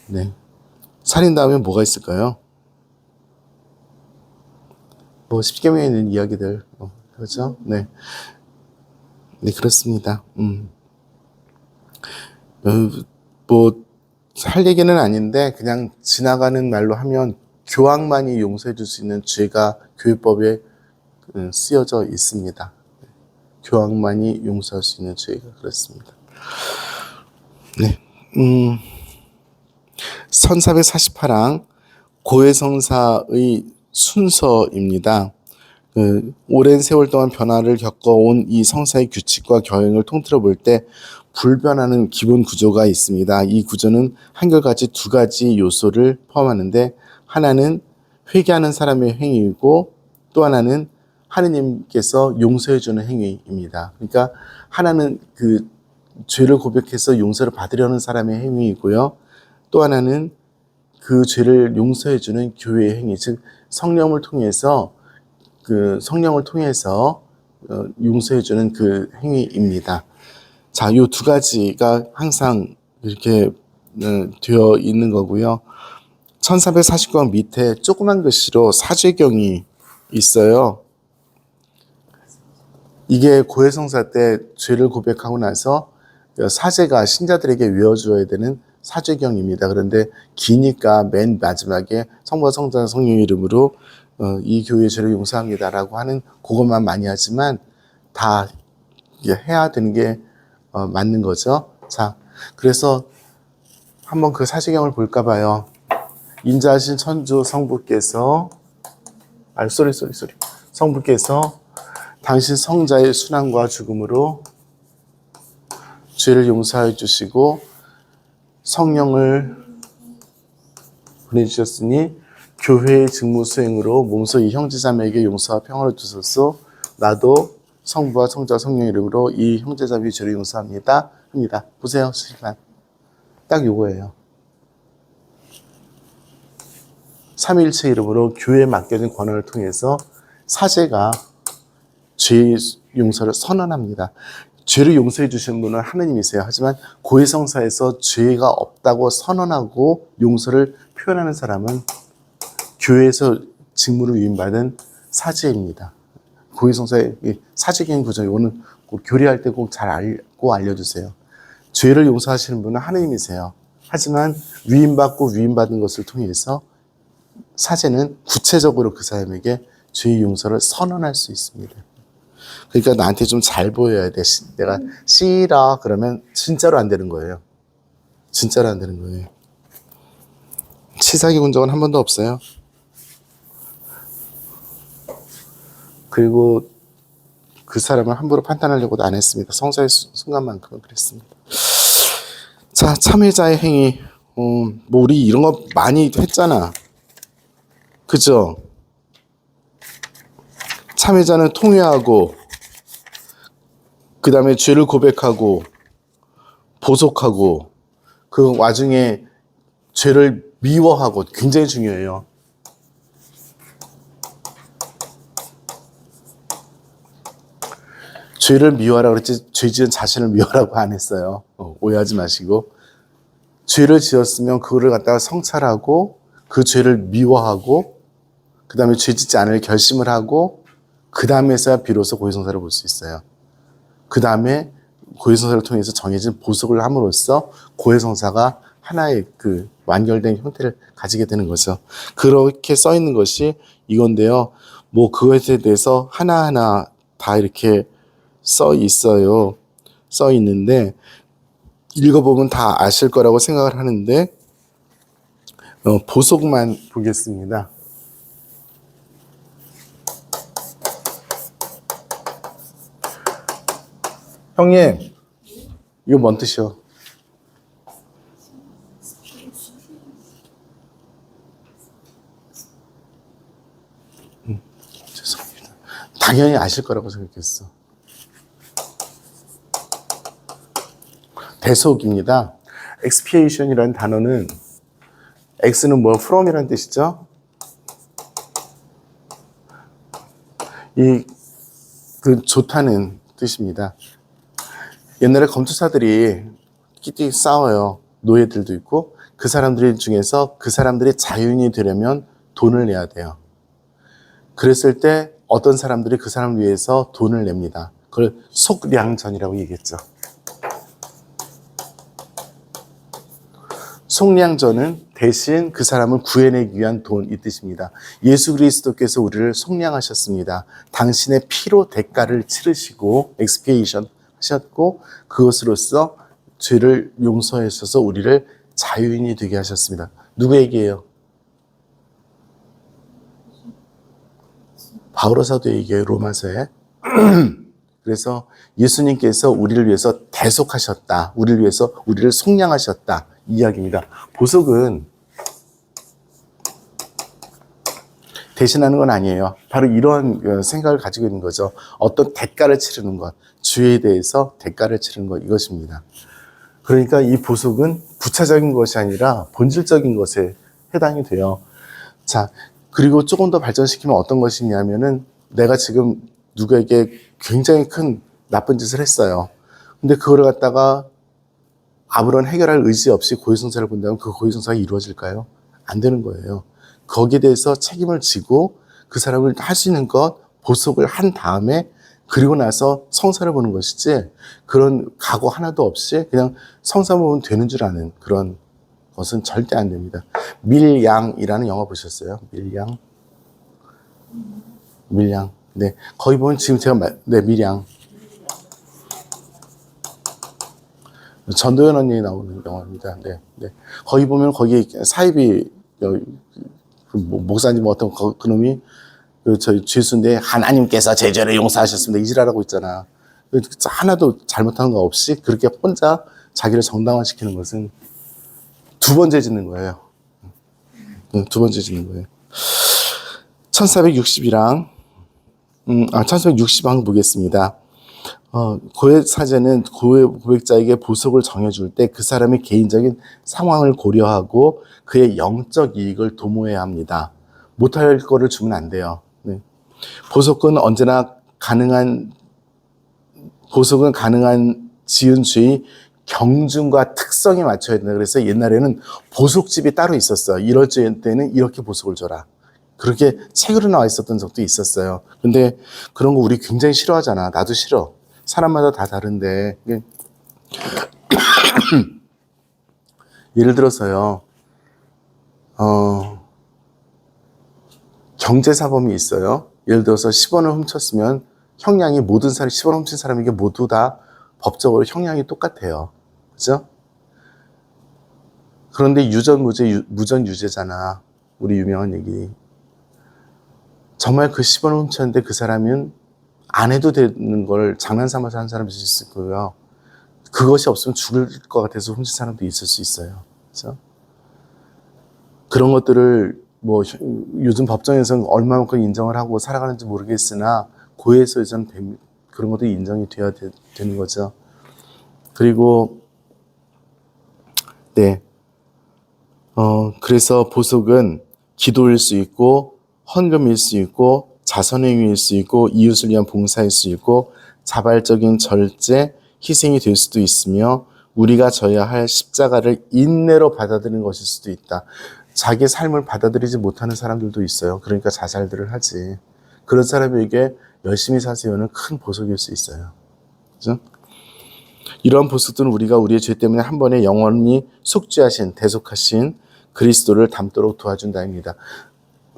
네. 살인 다음에 뭐가 있을까요? 뭐 십계명에 있는 이야기들, 그렇죠? 네, 네 그렇습니다. 뭐 할 얘기는 아닌데 그냥 지나가는 말로 하면 교황만이 용서해 줄 수 있는 죄가 교회법에 쓰여져 있습니다. 교황만이 용서할 수 있는 죄가 그렇습니다. 네, 1448항 고해성사의 순서입니다. 오랜 세월 동안 변화를 겪어온 이 성사의 규칙과 경영을 통틀어 볼 때 불변하는 기본 구조가 있습니다. 이 구조는 한결같이 두 가지 요소를 포함하는데 하나는 회개하는 사람의 행위이고 또 하나는 하느님께서 용서해주는 행위입니다. 그러니까 하나는 그 죄를 고백해서 용서를 받으려는 사람의 행위이고요. 또 하나는 그 죄를 용서해주는 교회의 행위, 즉 성령을 통해서 용서해주는 그 행위입니다. 자, 요 두 가지가 항상 이렇게 되어 있는 거고요. 1449강 밑에 조그만 글씨로 사죄경이 있어요. 이게 고해성사 때 죄를 고백하고 나서 사제가 신자들에게 외워주어야 되는 사죄경입니다. 그런데 기니까 맨 마지막에 성부와 성자 성령 이름으로 이 교회의 죄를 용서합니다라고 하는 그것만 많이 하지만 다 해야 되는 게 맞는 거죠. 자, 그래서 한번 그 사죄경을 볼까 봐요. 인자하신 천주 성부께서 성부께서 당신 성자의 순환과 죽음으로 죄를 용서해 주시고 성령을 보내주셨으니 교회의 직무 수행으로 몸소 이 형제자매에게 용서와 평화를 주소서. 나도 성부와 성자와 성령 이름으로 이 형제자매의 죄를 용서합니다. 합니다. 보세요. 시간. 딱 요거예요. 삼위일체 이름으로 교회에 맡겨진 권한을 통해서 사제가 죄 용서를 선언합니다. 죄를 용서해 주시는 분은 하느님이세요. 하지만 고해성사에서 죄가 없다고 선언하고 용서를 표현하는 사람은 교회에서 직무를 위임받은 사제입니다. 고해성사의 사제계인 구조, 이거는 꼭 교리할 때 꼭 잘 알고 알려주세요. 죄를 용서하시는 분은 하느님이세요. 하지만 위임받은 것을 통해서 사제는 구체적으로 그 사람에게 죄의 용서를 선언할 수 있습니다. 그러니까 나한테 좀 잘 보여야 돼. 내가 씨라 그러면 진짜로 안 되는 거예요. 진짜로 안 되는 거예요. 치사하게 군 적은 한 번도 없어요. 그리고 그 사람을 함부로 판단하려고도 안 했습니다. 성사의 순간만큼은 그랬습니다. 자, 참회자의 행위. 뭐 우리 이런 거 많이 했잖아. 그죠? 참회자는 통회하고, 그 다음에 죄를 고백하고, 보속하고, 그 와중에 죄를 미워하고, 굉장히 중요해요. 죄를 미워하라고 그랬지, 죄 지은 자신을 미워하라고 안 했어요. 오해하지 마시고. 죄를 지었으면 그거를 갖다가 성찰하고, 그 죄를 미워하고, 그 다음에 죄 짓지 않을 결심을 하고, 그 다음에서야 비로소 고해성사를 볼 수 있어요. 그 다음에 고해성사를 통해서 정해진 보석을 함으로써 고해성사가 하나의 그 완결된 형태를 가지게 되는 거죠. 그렇게 써 있는 것이 이건데요. 뭐 그것에 대해서 하나하나 다 이렇게 써 있어요. 써 있는데 읽어보면 다 아실 거라고 생각을 하는데 보석만 보겠습니다. 형님, 이거 뭔 뜻이요? 죄송합니다. 당연히 아실 거라고 생각했어. 대속입니다. expiation이라는 단어는 x는 뭐 from이라는 뜻이죠. 그 좋다는 뜻입니다. 옛날에 검투사들이 끼리 싸워요. 노예들도 있고 그 사람들 중에서 그 사람들이 자유인이 되려면 돈을 내야 돼요. 그랬을 때 어떤 사람들이 그 사람을 위해서 돈을 냅니다. 그걸 속량전이라고 얘기했죠. 속량전은 대신 그 사람을 구해내기 위한 돈 이 뜻입니다. 예수 그리스도께서 우리를 속량하셨습니다. 당신의 피로 대가를 치르시고 expiation 하셨고 그것으로써 죄를 용서하셔서 우리를 자유인이 되게 하셨습니다. 누구에게요? 바오로 사도에게 로마서에. 그래서 예수님께서 우리를 위해서 대속하셨다. 우리를 위해서 우리를 속량하셨다. 이 이야기입니다. 보석은 대신하는 건 아니에요. 바로 이런 생각을 가지고 있는 거죠. 어떤 대가를 치르는 것, 죄에 대해서 대가를 치르는 것, 이것입니다. 그러니까 이 보석은 부차적인 것이 아니라 본질적인 것에 해당이 돼요. 자, 그리고 조금 더 발전시키면 어떤 것이냐면은 내가 지금 누구에게 굉장히 큰 나쁜 짓을 했어요. 근데 그거를 갖다가 아무런 해결할 의지 없이 고해성사를 본다면 그 고해성사가 이루어질까요? 안 되는 거예요. 거기에 대해서 책임을 지고 그 사람을 할 수 있는 것, 보석을 한 다음에 그리고 나서 성사를 보는 것이지 그런 각오 하나도 없이 그냥 성사 보면 되는 줄 아는 그런 것은 절대 안 됩니다. 밀양이라는 영화 보셨어요? 밀양. 네. 거기 보면 지금 제가 밀양. 전도연 언니 나오는 영화입니다. 네. 거기 보면 거기 사이비 목사님 어떤 그놈이 저희 죄수인데 하나님께서 제 죄를 용서하셨습니다. 이지랄하고 있잖아. 하나도 잘못한 거 없이 그렇게 혼자 자기를 정당화시키는 것은 두 번째 짓는 거예요. 두 번째 짓는 거예요. 1460이랑 1460방 보겠습니다. 고해 사제는 고백자에게 보석을 정해줄 때 그 사람의 개인적인 상황을 고려하고 그의 영적 이익을 도모해야 합니다. 못할 거를 주면 안 돼요. 네. 보석은 언제나 가능한 보석은 가능한 지은 주의 경중과 특성에 맞춰야 된다. 그래서 옛날에는 보석집이 따로 있었어요. 이럴 때는 이렇게 보석을 줘라. 그렇게 책으로 나와 있었던 적도 있었어요. 근데 그런 거 우리 굉장히 싫어하잖아. 나도 싫어. 사람마다 다 다른데. 예를 들어서요, 경제사범이 있어요. 예를 들어서 10원을 훔쳤으면 형량이 모든 사람이 10원 훔친 사람에게 모두 다 법적으로 형량이 똑같아요. 그죠? 그런데 유전, 무죄, 무전, 유죄잖아. 우리 유명한 얘기. 정말 그 10원을 훔쳤는데 그 사람은 안 해도 되는 걸 장난 삼아서 한 사람이 있을 거고요. 그것이 없으면 죽을 것 같아서 훔친 사람도 있을 수 있어요. 그죠? 그런 것들을 뭐 요즘 법정에서는 얼마만큼 인정을 하고 살아가는지 모르겠으나 고해에서는 그런 것도 인정이 돼야 되는 거죠. 그리고 네, 그래서 보석은 기도일 수 있고 헌금일 수 있고 자선행위일 수 있고 이웃을 위한 봉사일 수 있고 자발적인 절제, 희생이 될 수도 있으며 우리가 져야 할 십자가를 인내로 받아들이는 것일 수도 있다. 자기 삶을 받아들이지 못하는 사람들도 있어요. 그러니까 자살들을 하지. 그런 사람에게 열심히 사세요는 큰 보석일 수 있어요. 그죠? 이러한 보석들은 우리가 우리의 죄 때문에 한 번에 영원히 속죄하신, 대속하신 그리스도를 닮도록 도와준다입니다.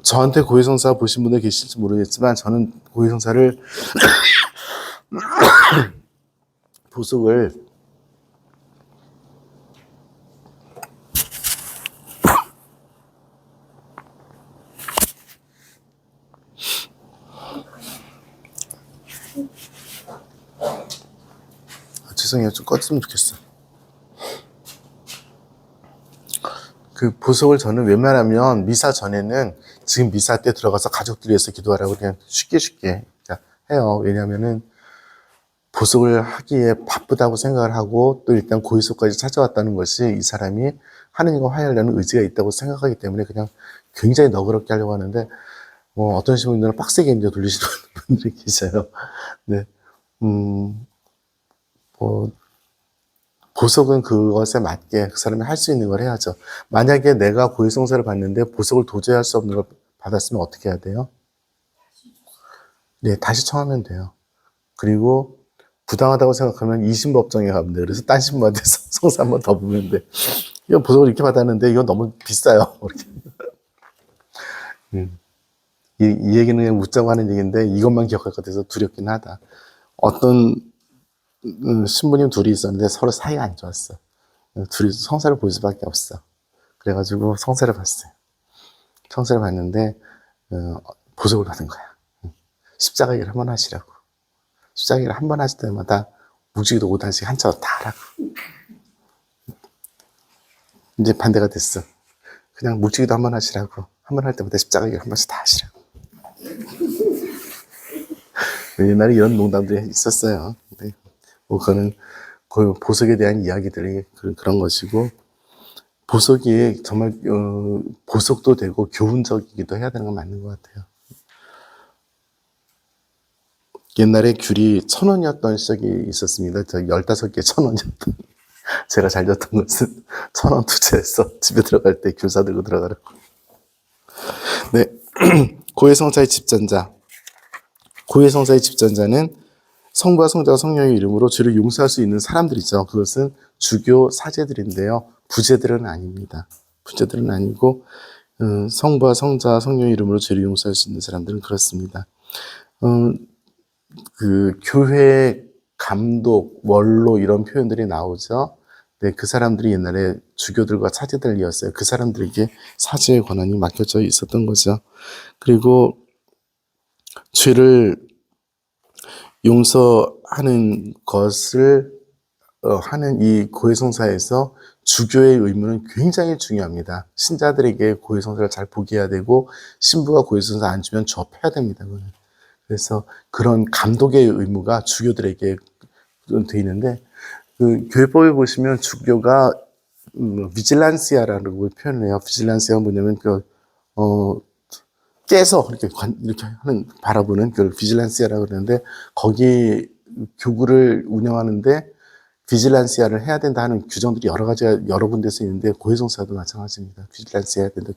저한테 고해성사 보신 분들 계실지 모르겠지만 저는 고해성사를 보석을 죄송해요. 좀 껐으면 좋겠어. 그 보석을 저는 웬만하면 미사 전에는 지금 미사 때 들어가서 가족들 위해서 기도하라고 그냥 쉽게 해요. 왜냐면은 보석을 하기에 바쁘다고 생각을 하고 또 일단 고의소까지 찾아왔다는 것이 이 사람이 하느님과 화해하려는 의지가 있다고 생각하기 때문에 그냥 굉장히 너그럽게 하려고 하는데 어떤 신부님들은 빡세게 이제 돌리시는 분들이 계셔요. 네. 보석은 그것에 맞게 그 사람이 할 수 있는 걸 해야죠. 만약에 내가 고해성사를 받는데 보석을 도저히 할 수 없는 걸 받았으면 어떻게 해야 돼요? 네, 다시 청하면 돼요. 그리고 부당하다고 생각하면 이심법정에 가면 돼요. 그래서 딴 신부한테 성사 한 번 더 보면 돼. 이거 보석을 이렇게 받았는데 이거 너무 비싸요. 이 얘기는 그냥 웃자고 하는 얘기인데 이것만 기억할 것 같아서 두렵긴 하다. 어떤 신부님 둘이 있었는데 서로 사이가 안 좋았어. 둘이 성사를 볼 수밖에 없어. 그래가지고 성사를 봤어요. 성사를 봤는데 보석을 받은 거야. 십자가 일을 한 번 하시라고. 십자가 일을 한 번 하실 때마다 묵직이도 5단씩 한자로 다 하라고. 이제 반대가 됐어. 그냥 묵직이도 한 번 하시라고. 한 번 할 때마다 십자가 일을 한 번씩 다 하시라고. 옛날에 이런 농담들이 있었어요. 근데 그거는 그 보석에 대한 이야기들이 그런 것이고, 보석이 정말 보석도 되고 교훈적이기도 해야 되는 건 맞는 것 같아요. 옛날에 귤이 1,000원이었던 시절이 있었습니다. 저 15개 1,000원이었던. 제가 잘 줬던 것은 1,000원 투자해서 집에 들어갈 때 귤 사들고 들어가라고. 네. 고해성사의 집전자. 고해성사의 집전자는 성부와 성자와 성령의 이름으로 죄를 용서할 수 있는 사람들이죠. 그것은 주교 사제들인데요. 부제들은 아닙니다. 부제들은 아니고 성부와 성자와 성령의 이름으로 죄를 용서할 수 있는 사람들은 그렇습니다. 그 교회 감독, 원로 이런 표현들이 나오죠. 네, 그 사람들이 옛날에 주교들과 사제들이었어요. 그 사람들에게 사제의 권한이 맡겨져 있었던 거죠. 그리고 죄를 용서하는 것을 하는 이 고해성사에서 주교의 의무는 굉장히 중요합니다. 신자들에게 고해성사를 잘 보게 해야 되고 신부가 고해성사 안 주면 접해야 됩니다. 그래서 그런 감독의 의무가 주교들에게 돼 있는데 그 교회법에 보시면 주교가 비질란시아라고 표현을 해요. 비질란시아가 뭐냐면 깨서 이렇게 하는 바라보는 그 비질란시아라고 그러는데 거기 교구를 운영하는데 비질란시아를 해야 된다 하는 규정들이 여러 가지가 여러 군데서 있는데 고해성사도 마찬가지입니다. 비질란시 해야 된다.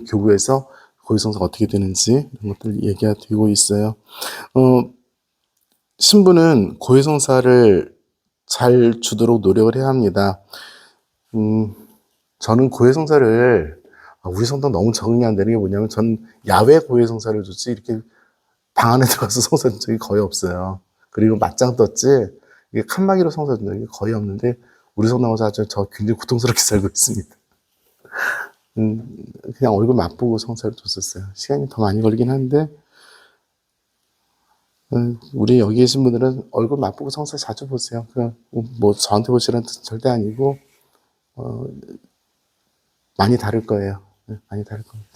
교구에서 고해성사가 어떻게 되는지 이런 것들 얘기가 되고 있어요. 신부는 고해성사를 잘 주도록 노력을 해야 합니다. 저는 고해성사를 우리 성당 너무 적응이 안 되는 게 뭐냐면 전 야외 고해성사를 줬지 이렇게 방 안에 들어가서 성사 준 적이 거의 없어요. 그리고 맞짱 떴지 이게 칸막이로 성사 준 적이 거의 없는데 우리 성당에서 아주 저 굉장히 고통스럽게 살고 있습니다. 그냥 얼굴 맛보고 성사를 줬었어요. 시간이 더 많이 걸리긴 한데 우리 여기 계신 분들은 얼굴 맛보고 성사 자주 보세요. 그냥 뭐 저한테 보시라는 뜻은 절대 아니고 많이 다를 거예요. 많이 다를 겁니다.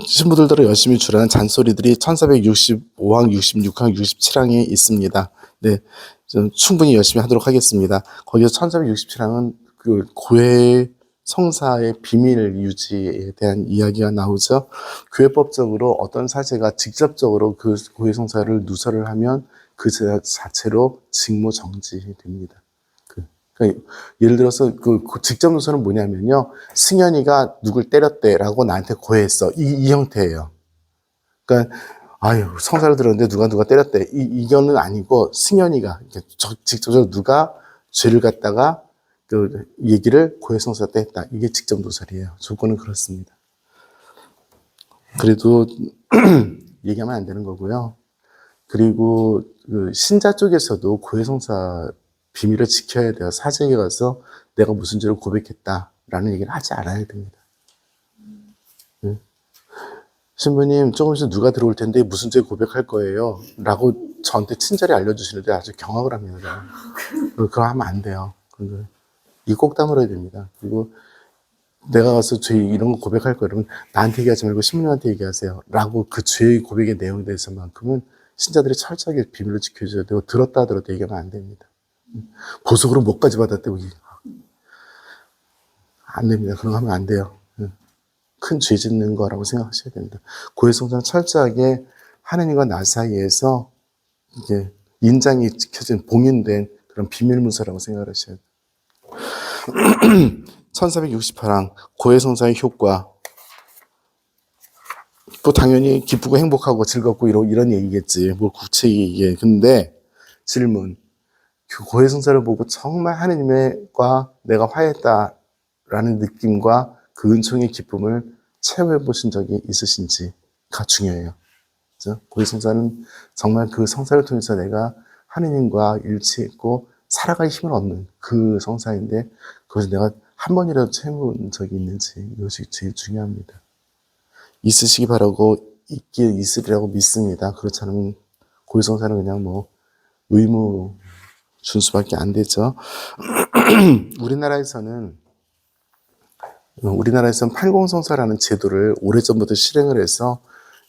신부들대로 열심히 주라는 잔소리들이 1465항, 66항, 67항에 있습니다. 네, 좀 충분히 열심히 하도록 하겠습니다. 거기서 1467항은 그 고해 성사의 비밀 유지에 대한 이야기가 나오죠. 교회법적으로 어떤 사제가 직접적으로 그 고해 성사를 누설을 하면 그 자체로 직무 정지됩니다. 그러니까 예를 들어서 그 직접 누설은 뭐냐면요. 승현이가 누굴 때렸대라고 나한테 고해했어. 이 형태예요. 그러니까 아유 성사를 들었는데 누가 때렸대. 이거는 아니고 승현이가 직접적으로 누가 죄를 갖다가 그 얘기를 고해성사 때 했다. 이게 직접 누설이에요. 조건은 그렇습니다. 그래도 얘기하면 안 되는 거고요. 그리고 그 신자 쪽에서도 고해성사 비밀을 지켜야 돼요. 사제에 가서 내가 무슨 죄를 고백했다라는 얘기를 하지 않아야 됩니다. 신부님 조금 있으면 누가 들어올 텐데 무슨 죄 고백할 거예요? 라고 저한테 친절히 알려주시는데 아주 경악을 합니다. 그거 하면 안 돼요. 이거 꼭 다물어야 됩니다. 그리고 내가 가서 죄 이런 거 고백할 거예요. 그러면 나한테 얘기하지 말고 신부님한테 얘기하세요. 라고 그 죄의 고백의 내용에 대해서만큼은 신자들이 철저하게 비밀을 지켜줘야 되고 들었다 얘기하면 안 됩니다. 보석으로 목까지 받았대고 안 됩니다. 그런 거 하면 안 돼요. 큰 죄 짓는 거라고 생각하셔야 됩니다. 고해성사는 철저하게 하느님과 나 사이에서 이게 인장이 찍혀진 봉인된 그런 비밀문서라고 생각을 하셔야 돼요. 1468항 고해성사의 효과. 또 당연히 기쁘고 행복하고 즐겁고 이런 얘기겠지. 뭘 구체적이게 얘기해. 근데 질문. 고해성사를 보고 정말 하느님과 내가 화했다라는 느낌과 그 은총의 기쁨을 체험해 보신 적이 있으신지가 중요해요. 그렇죠? 고해성사는 정말 그 성사를 통해서 내가 하느님과 일치했고 살아갈 힘을 얻는 그 성사인데 그것을 내가 한 번이라도 체험해 본 적이 있는지 이것이 제일 중요합니다. 있으시기 바라고 있으리라고 믿습니다. 그렇지 않으면 고해성사는 그냥 뭐 의무 준수밖에 안 되죠. 우리나라에서는 팔공성사라는 제도를 오래전부터 실행을 해서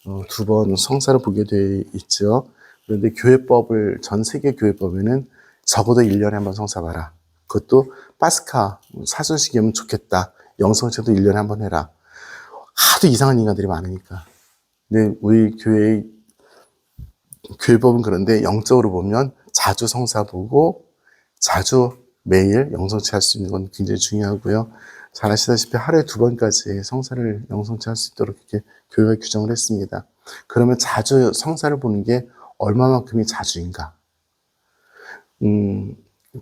2번 성사를 보게 돼 있죠. 그런데 교회법을 전 세계 교회법에는 적어도 1년에 한 번 성사 봐라. 그것도 파스카 사순식이면 좋겠다. 영성체도 1년에 한 번 해라. 하도 이상한 인간들이 많으니까. 근데 우리 교회법은 그런데 영적으로 보면 자주 성사 보고 자주 매일 영성체 할 수 있는 건 굉장히 중요하고요. 잘 아시다시피 하루에 2번까지 성사를 영성체 할 수 있도록 이렇게 교회가 규정을 했습니다. 그러면 자주 성사를 보는 게 얼마만큼이 자주인가?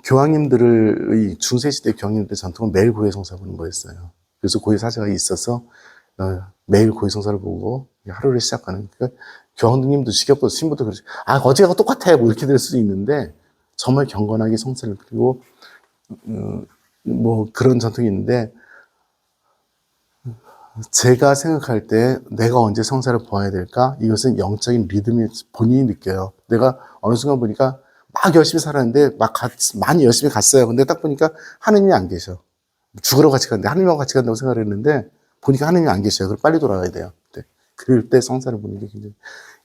교황님들의 중세시대 교황님들의 전통은 매일 고해성사 보는 거였어요. 그래서 고해사제가 있어서 매일 고해성사를 보고 하루를 시작하는. 그러니까 교황님도 지겹고 신부도 그러지. 어제하고 똑같아. 뭐 이렇게 될 수도 있는데 정말 경건하게 성사를 그리고 뭐 그런 전통이 있는데 제가 생각할 때 내가 언제 성사를 보아야 될까? 이것은 영적인 리듬이 본인이 느껴요. 내가 어느 순간 보니까 막 열심히 살았는데 많이 열심히 갔어요. 근데 딱 보니까 하느님이 안 계셔. 죽으러 같이 갔는데 하느님하고 같이 간다고 생각을 했는데 보니까 하느님이 안 계셔요. 그럼 빨리 돌아가야 돼요. 그럴 때 성사를 보는 게 굉장히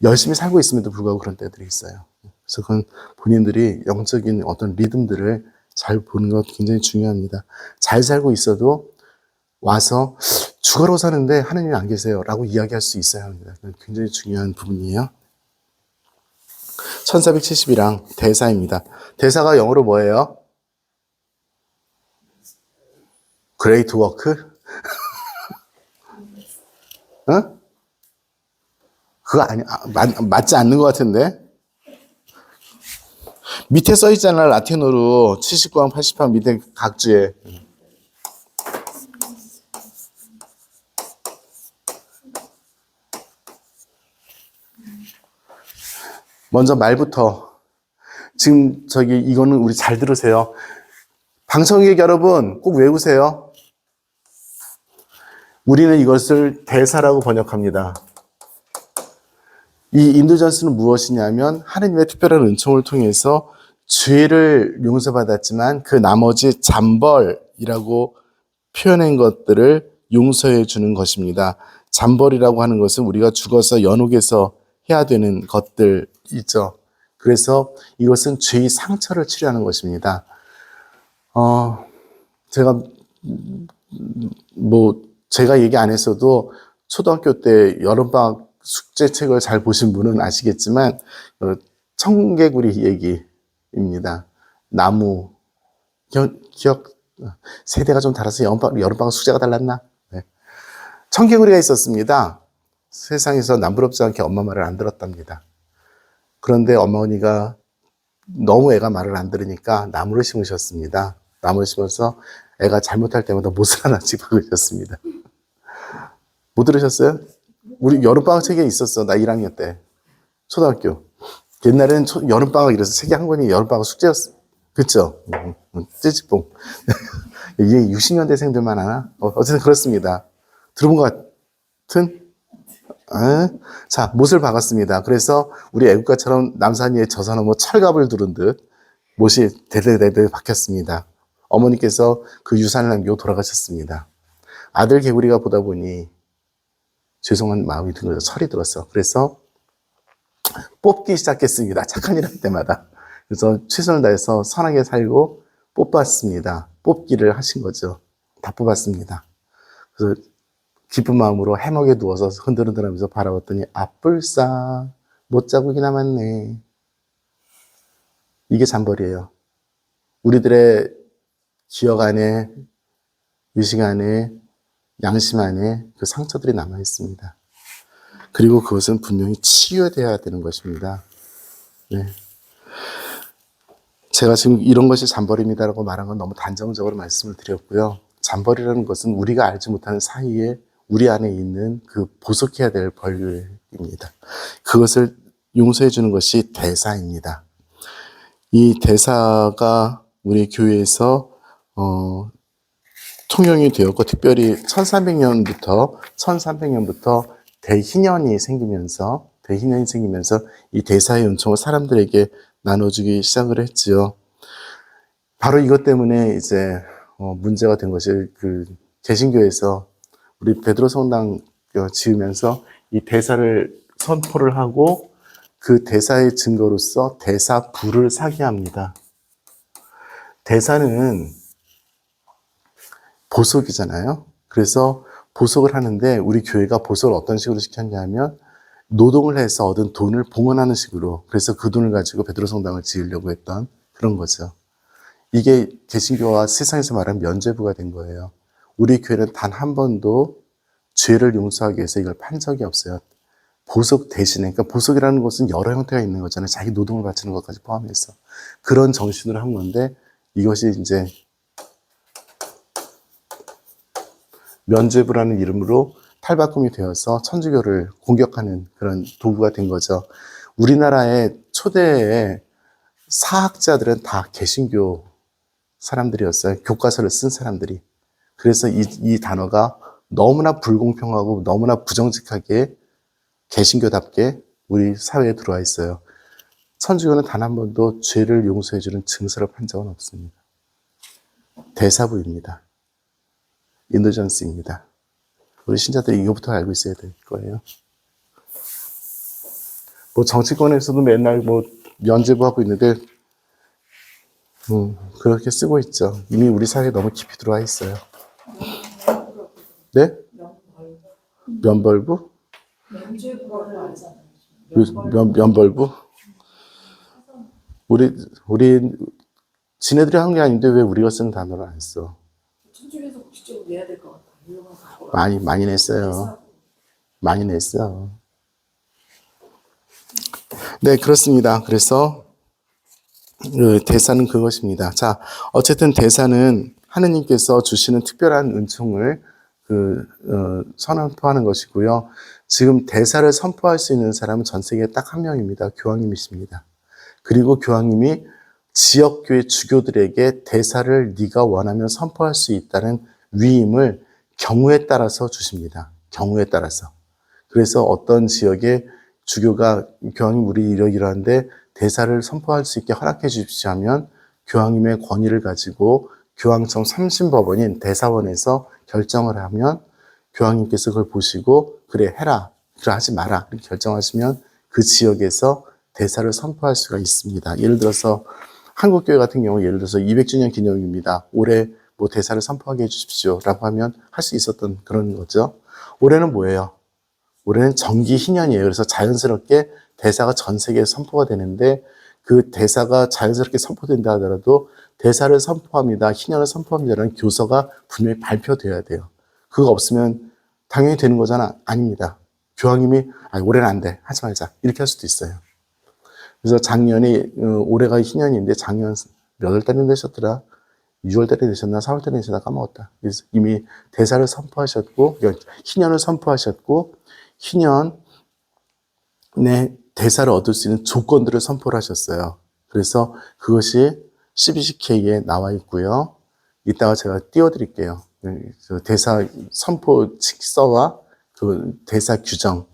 열심히 살고 있음에도 불구하고 그런 때들이 있어요. 그래서 그건 본인들이 영적인 어떤 리듬들을 잘 보는 것 굉장히 중요합니다. 잘 살고 있어도 와서 죽어로 사는데 하느님이 안 계세요 라고 이야기할 수 있어야 합니다. 굉장히 중요한 부분이에요. 1470이랑 대사입니다. 대사가 영어로 뭐예요? Great work? 어? 그거 아니, 맞지 않는 것 같은데? 밑에 써 있잖아, 라틴어로. 79항, 80항 밑에 각주에. 먼저 말부터. 지금 이거는 우리 잘 들으세요. 방청객 여러분, 꼭 외우세요. 우리는 이것을 대사라고 번역합니다. 이 인도전스는 무엇이냐면 하느님의 특별한 은총을 통해서 죄를 용서받았지만 그 나머지 잠벌이라고 표현한 것들을 용서해 주는 것입니다. 잠벌이라고 하는 것은 우리가 죽어서 연옥에서 해야 되는 것들이죠. 그래서 이것은 죄의 상처를 치료하는 것입니다. 제가 얘기 안 했어도 초등학교 때 여름방학 숙제책을 잘 보신 분은 아시겠지만 청개구리 얘기입니다. 나무 기억 세대가 좀 달라서 여름방학 숙제가 달랐나? 네. 청개구리가 있었습니다. 세상에서 남부럽지 않게 엄마 말을 안 들었답니다. 그런데 어머니가 너무 애가 말을 안 들으니까 나무를 심으셨습니다. 나무를 심어서 애가 잘못할 때마다 못을 하나씩 박으셨습니다. 못 들으셨어요? 우리 여름방학 책에 있었어. 나 1학년 때. 초등학교. 옛날에는 여름방학 이래서 책이 한 권이 여름방학 숙제였어. 그쵸? 찌찌뽕. 이게 60년대생들만 하나? 어쨌든 그렇습니다. 들어본 것 같은? 자, 못을 박았습니다. 그래서 우리 애국가처럼 남산 위에 저서 넘어 철갑을 두른 듯 못이 대대대대 박혔습니다. 어머니께서 그 유산을 남기고 돌아가셨습니다. 아들 개구리가 보다 보니 죄송한 마음이 든 거죠. 철이 들었어. 그래서 뽑기 시작했습니다. 착한 일 할 때마다. 그래서 최선을 다해서 선하게 살고 뽑았습니다. 뽑기를 하신 거죠. 다 뽑았습니다. 그래서 기쁜 마음으로 해먹에 누워서 흔들흔들하면서 바라봤더니 아뿔싸 못 자국이 남았네. 이게 잠벌이에요. 우리들의 기억 안에, 의식 안에, 양심 안에 그 상처들이 남아 있습니다. 그리고 그것은 분명히 치유되어야 되는 것입니다. 네. 제가 지금 이런 것이 잠벌입니다라고 말한 건 너무 단정적으로 말씀을 드렸고요. 잠벌이라는 것은 우리가 알지 못하는 사이에 우리 안에 있는 그 보속해야 될 벌입니다. 그것을 용서해 주는 것이 대사입니다. 이 대사가 우리 교회에서 통용이 되었고 특별히 1300년부터 대희년이 생기면서 이 대사의 은총을 사람들에게 나눠주기 시작을 했지요. 바로 이것 때문에 이제 문제가 된 것이 그 개신교에서 우리 베드로 성당 지으면서 이 대사를 선포를 하고 그 대사의 증거로서 대사부를 사게 합니다. 대사는 보석이잖아요. 그래서 보석을 하는데 우리 교회가 보석을 어떤 식으로 시켰냐면 노동을 해서 얻은 돈을 봉헌하는 식으로, 그래서 그 돈을 가지고 베드로 성당을 지으려고 했던 그런 거죠. 이게 개신교와 세상에서 말하는 면죄부가 된 거예요. 우리 교회는 단 한 번도 죄를 용서하기 위해서 이걸 판 적이 없어요. 보석 대신에, 그러니까 보석이라는 것은 여러 형태가 있는 거잖아요. 자기 노동을 바치는 것까지 포함해서. 그런 정신으로 한 건데 이것이 이제 면죄부라는 이름으로 탈바꿈이 되어서 천주교를 공격하는 그런 도구가 된 거죠. 우리나라의 초대의 사학자들은 다 개신교 사람들이었어요. 교과서를 쓴 사람들이. 그래서 이 단어가 너무나 불공평하고 너무나 부정직하게 개신교답게 우리 사회에 들어와 있어요. 천주교는 단 한 번도 죄를 용서해주는 증서를 판 적은 없습니다. 대사부입니다. 인도전스입니다. 우리 신자들이 이거부터 알고 있어야 될 거예요. 정치권에서도 맨날 면죄부하고 있는데 그렇게 쓰고 있죠. 이미 우리 사회에 너무 깊이 들어와 있어요. 네? 면벌부? 면죄부를 알잖아요. 면벌부? 우리 지네들이 한 게 아닌데 왜 우리가 쓰는 단어를 안 써? 천주교에서 공식적으로 내야 될 것 같아. 이런 거 많이 냈어요. 많이 냈어. 네, 그렇습니다. 그래서 그 대사는 그것입니다. 자, 어쨌든 대사는 하느님께서 주시는 특별한 은총을 선포하는 것이고요. 지금 대사를 선포할 수 있는 사람은 전 세계에 딱 한 명입니다. 교황님이십니다. 그리고 교황님이 지역교회 주교들에게 대사를 네가 원하면 선포할 수 있다는 위임을 경우에 따라서 주십니다. 경우에 따라서. 그래서 어떤 지역에 주교가 교황님 우리 이러이러한데 대사를 선포할 수 있게 허락해 주십시오 하면 교황님의 권위를 가지고 교황청 삼신법원인 대사원에서 결정을 하면 교황님께서 그걸 보시고 그래 해라, 그래 하지 마라 이렇게 결정하시면 그 지역에서 대사를 선포할 수가 있습니다. 예를 들어서 한국교회 같은 경우 예를 들어서 200주년 기념입니다. 올해 뭐 대사를 선포하게 해주십시오 라고 하면 할 수 있었던 그런 거죠. 올해는 뭐예요? 올해는 정기 희년이에요. 그래서 자연스럽게 대사가 전 세계에 선포가 되는데 그 대사가 자연스럽게 선포된다 하더라도 대사를 선포합니다. 희년을 선포합니다라는 교서가 분명히 발표돼야 돼요. 그거 없으면 당연히 되는 거잖아. 아닙니다. 교황님이 올해는 안 돼. 하지 말자. 이렇게 할 수도 있어요. 그래서 작년에 올해가 희년인데 작년 몇 월 달에 되셨더라? 6월 달에 되셨나? 4월 달에 되셨나? 까먹었다. 그래서 이미 대사를 선포하셨고 희년을 선포하셨고 희년에 대사를 얻을 수 있는 조건들을 선포를 하셨어요. 그래서 그것이 CBCK에 나와 있고요. 이따가 제가 띄워드릴게요. 대사 선포 칙서와 그 대사 규정,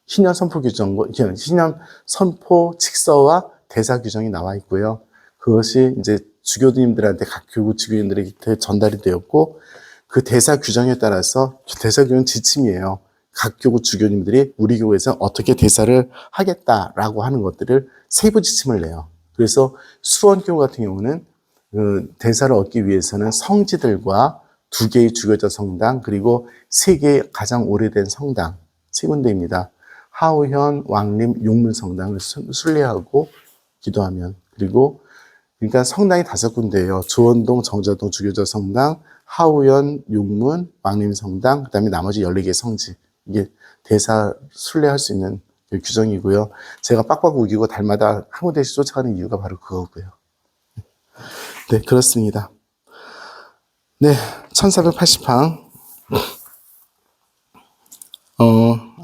희년 선포 규정, 희년 선포 칙서와 대사 규정이 나와 있고요. 그것이 이제 주교님들한테 각 교구 주교님들에게 전달이 되었고 그 대사 규정에 따라서 대사 규정 지침이에요. 각 교구 주교님들이 우리 교회에서 어떻게 대사를 하겠다라고 하는 것들을 세부 지침을 내요. 그래서 수원교회 같은 경우는 그 대사를 얻기 위해서는 성지들과 2개의 주교자 성당 그리고 3개의 가장 오래된 성당 3군데입니다. 하우현, 왕림, 용문 성당을 순례하고 기도하면 그리고 그러니까 성당이 5군데예요. 조원동, 정자동 주교자 성당, 하우현, 용문, 왕림 성당, 그다음에 나머지 14개의 성지. 이게 대사 순례할 수 있는 규정이고요. 제가 빡빡 우기고 달마다 한 군데씩 쫓아가는 이유가 바로 그거고요. 네, 그렇습니다. 네, 1480 항.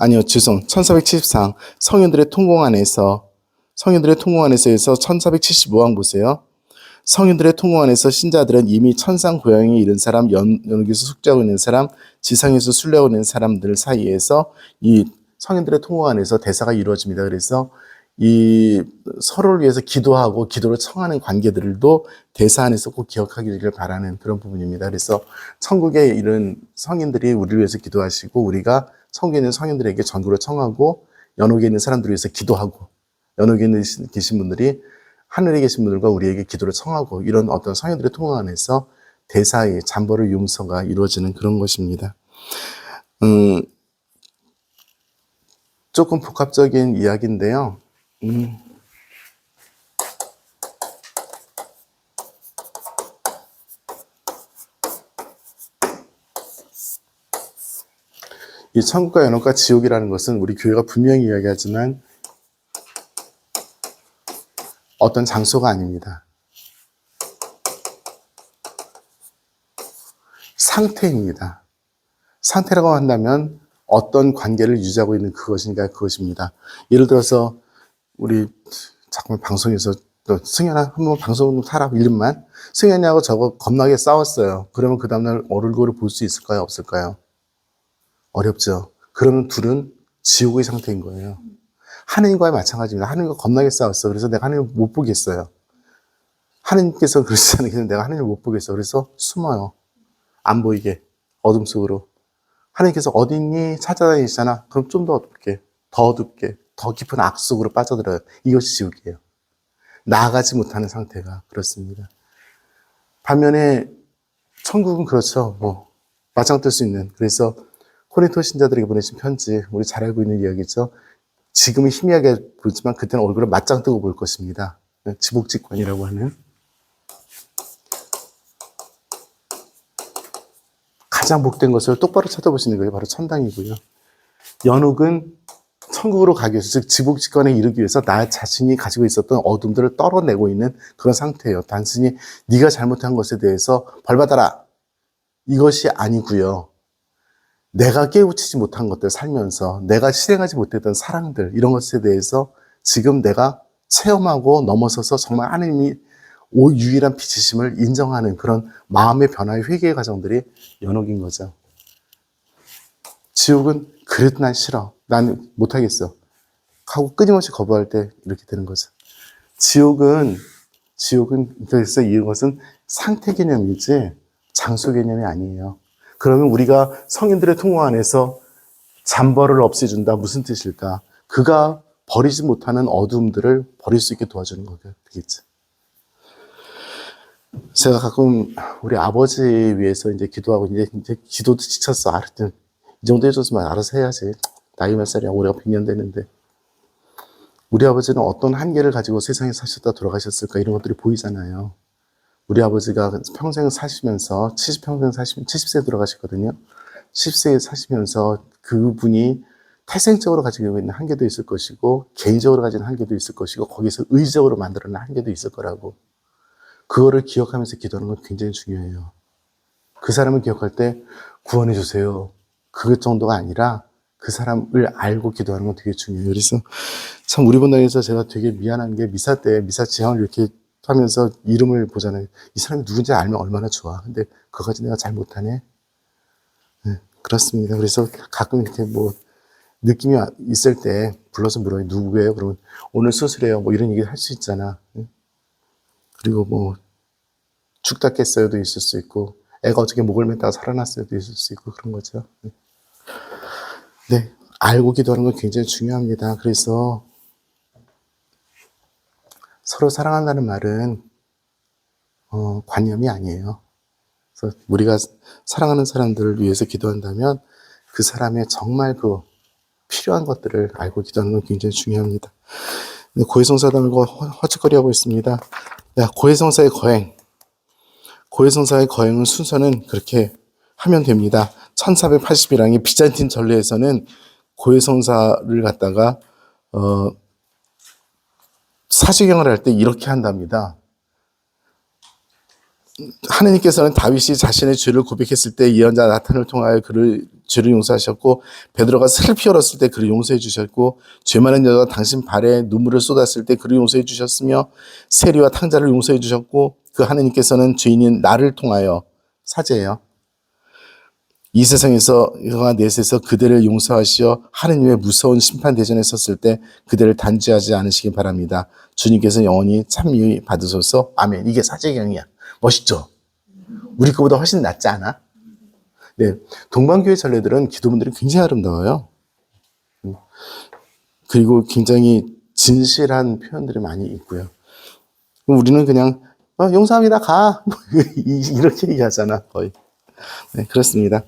아니요, 죄송. 1470상. 성인들의 통공안에서 에서 1475항 보세요. 성인들의 통공안에서 신자들은 이미 천상 고향에 이른 사람, 연옥에서 숙제하고 있는 사람, 지상에서 순례하고 있는 사람들 사이에서 이 성인들의 통공안에서 대사가 이루어집니다. 그래서 이 서로를 위해서 기도하고 기도를 청하는 관계들도 대사 안에서 꼭 기억하기를 바라는 그런 부분입니다. 그래서 천국에 이른 성인들이 우리를 위해서 기도하시고 우리가 천국에 있는 성인들에게 전도를 청하고 연옥에 있는 사람들을 위해서 기도하고 연옥에 계신 분들이 하늘에 계신 분들과 우리에게 기도를 청하고 이런 어떤 성인들의 통화 안에서 대사의 잠버릇 용서가 이루어지는 그런 것입니다. 조금 복합적인 이야기인데요. 이 천국과 연옥과 지옥이라는 것은 우리 교회가 분명히 이야기하지만 어떤 장소가 아닙니다. 상태입니다. 상태라고 한다면 어떤 관계를 유지하고 있는 그것입니다. 예를 들어서 우리 자꾸 방송에서 승현아 한번 방송 타라 이름만 승현이하고 저거 겁나게 싸웠어요. 그러면 그 다음날 얼굴을 볼 수 있을까요? 없을까요? 어렵죠. 그러면 둘은 지옥의 상태인 거예요. 하느님과의 마찬가지입니다. 하느님과 겁나게 싸웠어. 그래서 내가 하느님을 못 보겠어요. 하느님께서 그러시잖아요. 내가 하느님을 못 보겠어. 그래서 숨어요. 안 보이게. 어둠 속으로. 하느님께서 어디 있니? 찾아다니시잖아. 그럼 좀 더 어둡게, 더 어둡게, 더 깊은 악 속으로 빠져들어요. 이것이 지옥이에요. 나아가지 못하는 상태가 그렇습니다. 반면에 천국은 그렇죠. 마장 뜰 수 있는. 그래서 코린토 신자들에게 보내신 편지, 우리 잘 알고 있는 이야기죠. 지금은 희미하게 보이지만 그때는 얼굴을 맞짱 뜨고 볼 것입니다. 지복직관이라고 하는. 가장 복된 것을 똑바로 쳐다보시는 거예요. 바로 천당이고요. 연옥은 천국으로 가기 위해서, 즉 지복직관에 이르기 위해서 나 자신이 가지고 있었던 어둠들을 떨어내고 있는 그런 상태예요. 단순히 네가 잘못한 것에 대해서 벌받아라, 이것이 아니고요. 내가 깨우치지 못한 것들 살면서 내가 실행하지 못했던 사랑들, 이런 것에 대해서 지금 내가 체험하고 넘어서서 정말 하나님이 유일한 빛이심을 인정하는 그런 마음의 변화의 회개의 과정들이 연옥인 거죠. 지옥은 그래도 난 싫어, 난 못하겠어 하고 끊임없이 거부할 때 이렇게 되는 거죠. 지옥은 그래서 이것은 상태 개념이지 장소 개념이 아니에요. 그러면 우리가 성인들의 통호 안에서 잠벌을 없애준다, 무슨 뜻일까? 그가 버리지 못하는 어둠들을 버릴 수 있게 도와주는 거겠죠. 제가 가끔 우리 아버지 위해서 이제 기도하고, 이제 기도도 지쳤어. 이 정도 해줬으면 알아서 해야지. 나이 몇 살이야? 올해가 100년 되는데. 우리 아버지는 어떤 한계를 가지고 세상에 사셨다 돌아가셨을까? 이런 것들이 보이잖아요. 우리 아버지가 평생 사시면서 70세 돌아가셨거든요. 10세에 사시면서 그분이 태생적으로 가지고 있는 한계도 있을 것이고, 개인적으로 가진 한계도 있을 것이고, 거기서 의적으로 만들어낸 한계도 있을 거라고. 그거를 기억하면서 기도하는 건 굉장히 중요해요. 그 사람을 기억할 때 구원해 주세요, 그 정도가 아니라 그 사람을 알고 기도하는 건 되게 중요해요. 그래서 참 우리 본당에서 제가 되게 미안한 게, 미사 때 미사 지향을 이렇게 하면서 이름을 보잖아요. 이 사람이 누군지 알면 얼마나 좋아. 근데 그거까지 내가 잘 못하네. 네, 그렇습니다. 그래서 가끔 이렇게 뭐 느낌이 있을 때 불러서 물어요. 누구예요? 그러면 오늘 수술해요, 뭐 이런 얘기 할 수 있잖아. 그리고 뭐 죽다 깼어요도 있을 수 있고, 애가 어저께 목을 맸다가 살아났어요도 있을 수 있고, 그런 거죠. 네, 알고 기도하는 건 굉장히 중요합니다. 그래서 서로 사랑한다는 말은 관념이 아니에요. 그래서 우리가 사랑하는 사람들을 위해서 기도한다면 그 사람의 정말 그 필요한 것들을 알고 기도하는 건 굉장히 중요합니다. 고해성사다 말고 허짓거리하고 있습니다. 고해성사의 거행. 고해성사의 거행은 순서는 그렇게 하면 됩니다. 1480이랑의 비잔틴 전례에서는 고해성사를 갖다가 사지경을 할 때 이렇게 한답니다. 하느님께서는 다윗이 자신의 죄를 고백했을 때 예언자 나탄을 통하여 그를 죄를 용서하셨고, 베드로가 슬피 울었을 때 그를 용서해 주셨고, 죄 많은 여자가 당신 발에 눈물을 쏟았을 때 그를 용서해 주셨으며, 세리와 탕자를 용서해 주셨고, 그 하느님께서는 죄인인 나를 통하여, 사제예요, 이 세상에서 넷에서 그들을 용서하시어 하느님의 무서운 심판 대전에 섰을 때 그들을 단죄하지 않으시기 바랍니다. 주님께서 영원히 참여히 받으소서. 아멘. 이게 사제경이야. 멋있죠? 우리 거보다 훨씬 낫지 않아? 네, 동방교회 전례들은 기도문들이 굉장히 아름다워요. 그리고 굉장히 진실한 표현들이 많이 있고요. 우리는 그냥 용서합니다, 가, 이렇게 얘기하잖아, 거의. 네, 그렇습니다.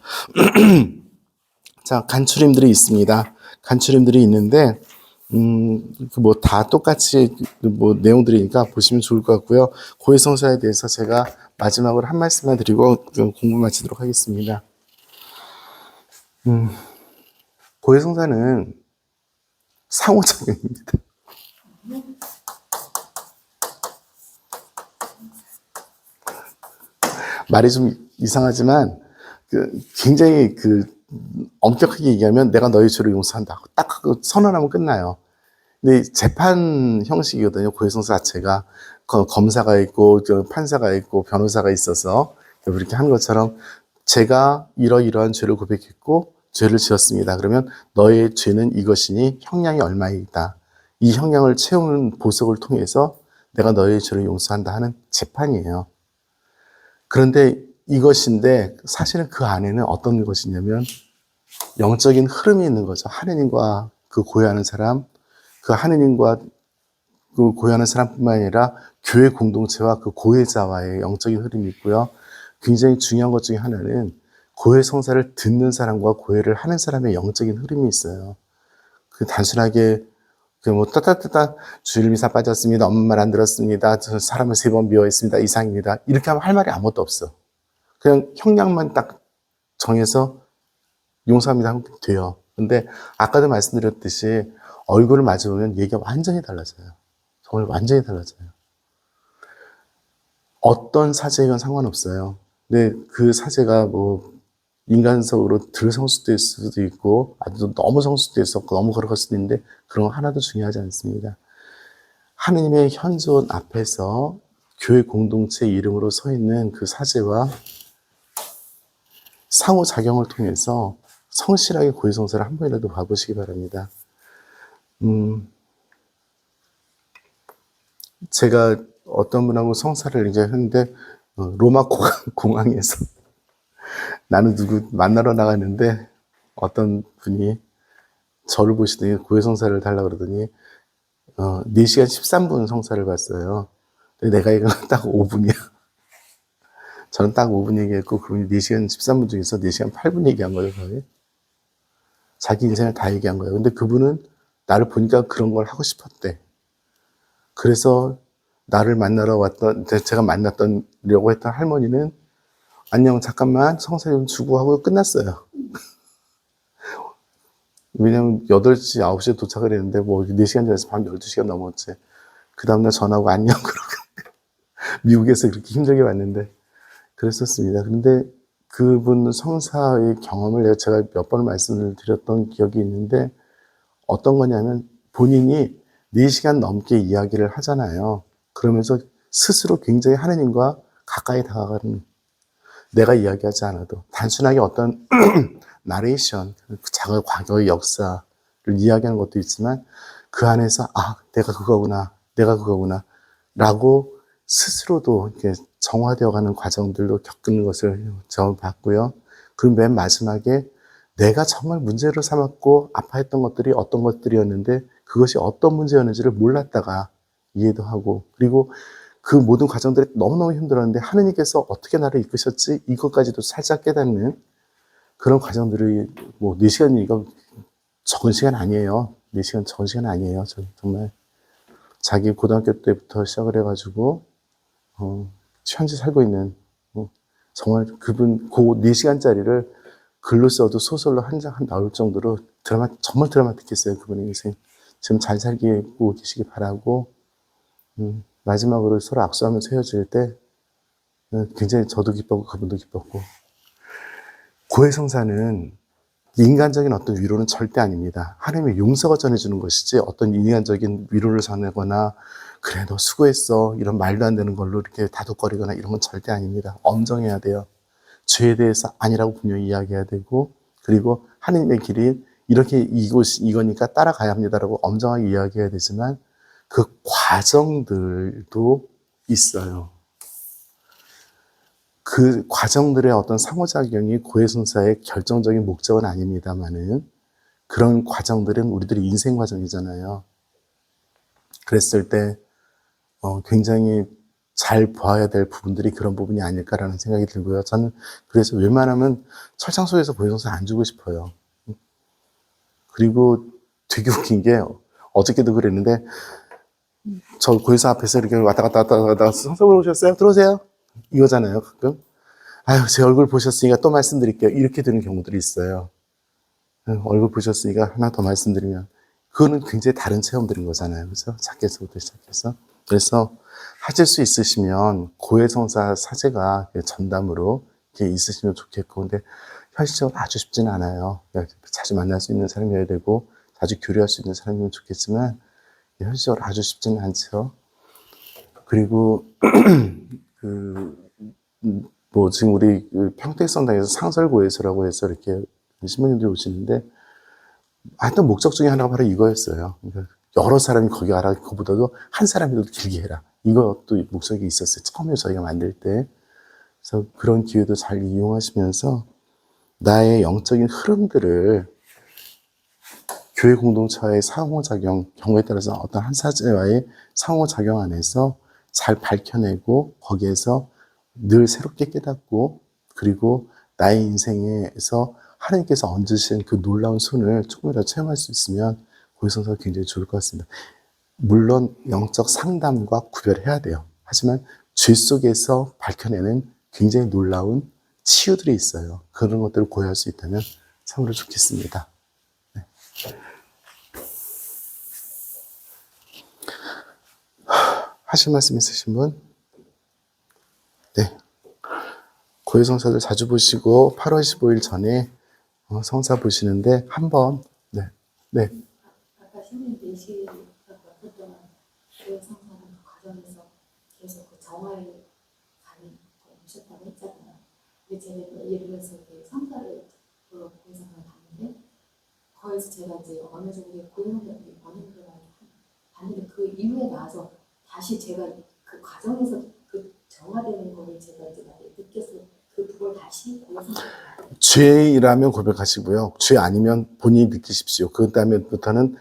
자, 간추림들이 있습니다. 간추림들이 있는데, 뭐 다 똑같이 뭐 내용들이니까 보시면 좋을 것 같고요. 고해성사에 대해서 제가 마지막으로 한 말씀만 드리고 공부 마치도록 하겠습니다. 고해성사는 상호작용입니다. 말이 좀 이상하지만 굉장히 엄격하게 얘기하면 내가 너희 죄를 용서한다, 딱 선언하면 끝나요. 근데 재판 형식이거든요. 고해성사 자체가 검사가 있고 판사가 있고 변호사가 있어서 이렇게 하는 것처럼, 제가 이러이러한 죄를 고백했고 죄를 지었습니다. 그러면 너의 죄는 이것이니 형량이 얼마이다. 이 형량을 채우는 보석을 통해서 내가 너의 죄를 용서한다 하는 재판이에요. 그런데 이것인데 사실은 그 안에는 어떤 것이냐면 영적인 흐름이 있는 거죠. 하느님과 그 고해하는 사람, 그 하느님과 그 고해하는 사람뿐만 아니라 교회 공동체와 그 고해자와의 영적인 흐름이 있고요. 굉장히 중요한 것 중에 하나는 고해 성사를 듣는 사람과 고해를 하는 사람의 영적인 흐름이 있어요. 그 단순하게 그 뭐 따따따따 주일 미사 빠졌습니다. 엄마 말 안 들었습니다. 저 사람을 3번 미워했습니다. 이상입니다. 이렇게 하면 할 말이 아무것도 없어. 그냥 형량만 딱 정해서 용서합니다 하면 돼요. 근데 아까도 말씀드렸듯이 얼굴을 마주보면 얘기가 완전히 달라져요. 정말 완전히 달라져요. 어떤 사제이건 상관없어요. 근데 그 사제가 뭐 인간적으로 덜 성숙될 수도 있고 아주 너무 성숙될 수 없고 너무 걸어갈 수도 있는데 그런 거 하나도 중요하지 않습니다. 하느님의 현존 앞에서 교회 공동체 이름으로 서 있는 그 사제와 상호작용을 통해서 성실하게 고해성사를 한 번이라도 봐보시기 바랍니다. 제가 어떤 분하고 성사를 이제 했는데 로마 공항에서 나는 누구 만나러 나갔는데 어떤 분이 저를 보시더니 고해성사를 달라고 그러더니 4시간 13분 성사를 봤어요. 근데 내가 이거 딱 5분이야. 저는 딱 5분 얘기했고 그분이 4시간 13분 중에서 4시간 8분 얘기한 거예요. 거의. 자기 인생을 다 얘기한 거예요. 근데 그분은 나를 보니까 그런 걸 하고 싶었대. 그래서 나를 만나러 왔던, 제가 만났려고 했던 할머니는 안녕, 잠깐만, 성사 좀 주고 하고 끝났어요. 왜냐면 8시, 9시에 도착을 했는데, 뭐 4시간 전에서 밤 12시간 넘었지. 그 다음날 전화하고 안녕, 그러고. 미국에서 그렇게 힘들게 왔는데, 그랬었습니다. 근데 그분 성사의 경험을 제가 몇 번 말씀을 드렸던 기억이 있는데, 어떤 거냐면 본인이 4시간 넘게 이야기를 하잖아요. 그러면서 스스로 굉장히 하느님과 가까이 다가가는, 내가 이야기하지 않아도 단순하게 어떤 나레이션, 작은 과거의 역사를 이야기하는 것도 있지만 그 안에서 내가 그거구나, 내가 그거구나 라고 스스로도 이렇게 정화되어가는 과정들도 겪는 것을 저 봤고요. 그 맨 마지막에 내가 정말 문제로 삼았고 아파했던 것들이 어떤 것들이었는데 그것이 어떤 문제였는지를 몰랐다가 이해도 하고, 그리고 그 모든 과정들이 너무너무 힘들었는데 하느님께서 어떻게 나를 이끄셨지? 이것까지도 살짝 깨닫는 그런 과정들이 뭐 4시간, 이거 적은 시간 아니에요. 4시간 적은 시간 아니에요. 정말 자기 고등학교 때부터 시작을 해가지고 현재 살고 있는 정말 그분 그 4시간짜리를 글로 써도 소설로 한 장 나올 정도로 정말 드라마틱했어요. 그분의 인생. 지금 잘 살고 계시기 바라고, 마지막으로 서로 악수하면서 헤어질 때 굉장히 저도 기뻤고 그분도 기뻤고. 고해성사는 인간적인 어떤 위로는 절대 아닙니다. 하나님의 용서가 전해주는 것이지 어떤 인간적인 위로를 전하거나 그래 너 수고했어 이런 말도 안 되는 걸로 이렇게 다독거리거나 이런 건 절대 아닙니다. 엄정해야 돼요. 죄에 대해서 아니라고 분명히 이야기해야 되고, 그리고 하느님의 길이 이렇게 이거니까 따라가야 합니다라고 엄정하게 이야기해야 되지만 그 과정들도 있어요. 그 과정들의 어떤 상호작용이 고해성사의 결정적인 목적은 아닙니다만은 그런 과정들은 우리들의 인생 과정이잖아요. 그랬을 때 굉장히 잘 봐야 될 부분들이 그런 부분이 아닐까라는 생각이 들고요. 저는 그래서 웬만하면 철창 속에서 고해성사 안 주고 싶어요. 그리고 되게 웃긴 게 어저께도 그랬는데 저 고해사 앞에서 이렇게 왔다 갔다 성사보러 오셨어요? 들어오세요. 이거잖아요, 가끔. 아유, 제 얼굴 보셨으니까 또 말씀드릴게요. 이렇게 되는 경우들이 있어요. 얼굴 보셨으니까 하나 더 말씀드리면 그거는 굉장히 다른 체험들인 거잖아요. 그래서 작게서부터 시작해서. 그래서 하실 수 있으시면 고해성사 사제가 전담으로 이렇게 있으시면 좋겠고, 근데 현실적으로 아주 쉽지는 않아요. 자주 만날 수 있는 사람이어야 되고 자주 교류할 수 있는 사람이면 좋겠지만 현실적으로 아주 쉽지는 않죠. 그리고 뭐 지금 우리 평택성당에서 상설고해소라고 해서 이렇게 신부님들이 오시는데 하여튼 목적 중에 하나가 바로 이거였어요. 그러니까 여러 사람이 거기 와라, 그거보다도 한 사람이라도 길게 해라. 이것도 목적이 있었어요. 처음에 저희가 만들 때. 그래서 그런 기회도 잘 이용하시면서 나의 영적인 흐름들을 교회 공동체와의 상호작용, 경우에 따라서 어떤 한 사제와의 상호작용 안에서 잘 밝혀내고 거기에서 늘 새롭게 깨닫고, 그리고 나의 인생에서 하나님께서 얹으신 그 놀라운 손을 조금이라도 체험할 수 있으면 고해성사가 굉장히 좋을 것 같습니다. 물론 영적 상담과 구별해야 돼요. 하지만 죄 속에서 밝혀내는 굉장히 놀라운 치유들이 있어요. 그런 것들을 고려할 수 있다면 참으로 좋겠습니다. 네. 하실 말씀 있으신 분? 네. 고해성사들 자주 보시고 8월 15일 전에 성사 보시는데 한번 네. 아까 신님 내시가 몇 동안 교회 성사하는 그 과정에서 계속 그 정화에 가는 거 오셨다고 했잖아요. 근데 제가 예를 들어서 성사를 교회 성사를 봤는데 거기서 제가 이제 어느 정도의 고용들이 원인들을 봤는데 그 이후에 나서 다시 제가 그 과정에서 그 정화되는 거를 제가 이제 많이 느껴서 그걸 다시 교회 성사 죄이라면 고백하시고요. 죄 아니면 본인이 느끼십시오. 그 다음에부터는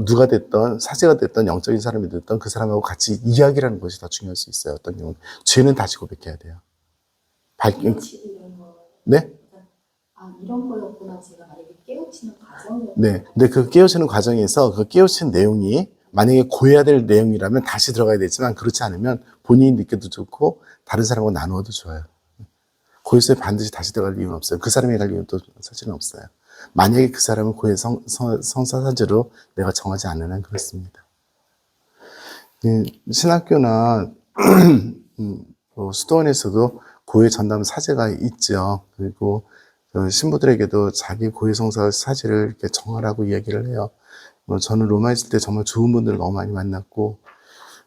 누가 됐던 사제가 됐던 영적인 사람이 됐던 그 사람하고 같이 이야기를 하는 것이 더 중요할 수 있어요. 어떤 경우는 죄는 다시 고백해야 돼요. 깨우치는 거. 네? 아 이런 거였구나. 제가 만약에 깨우치는 과정이었구나. 네. 근데 그 깨우치는 과정에서 그 깨우친 내용이 만약에 고해야 될 내용이라면 다시 들어가야 되지만 그렇지 않으면 본인이 느껴도 좋고 다른 사람하고 나누어도 좋아요. 고해소에 반드시 다시 들어갈 이유는 없어요. 그 사람이 갈 이유는 또 사실은 없어요. 만약에 그 사람은 고해 성사사제로 내가 정하지 않는 한 그렇습니다. 신학교나 수도원에서도 고해 전담 사제가 있죠. 그리고 신부들에게도 자기 고해 성사 사제를 이렇게 정하라고 이야기를 해요. 저는 로마에 있을 때 정말 좋은 분들을 너무 많이 만났고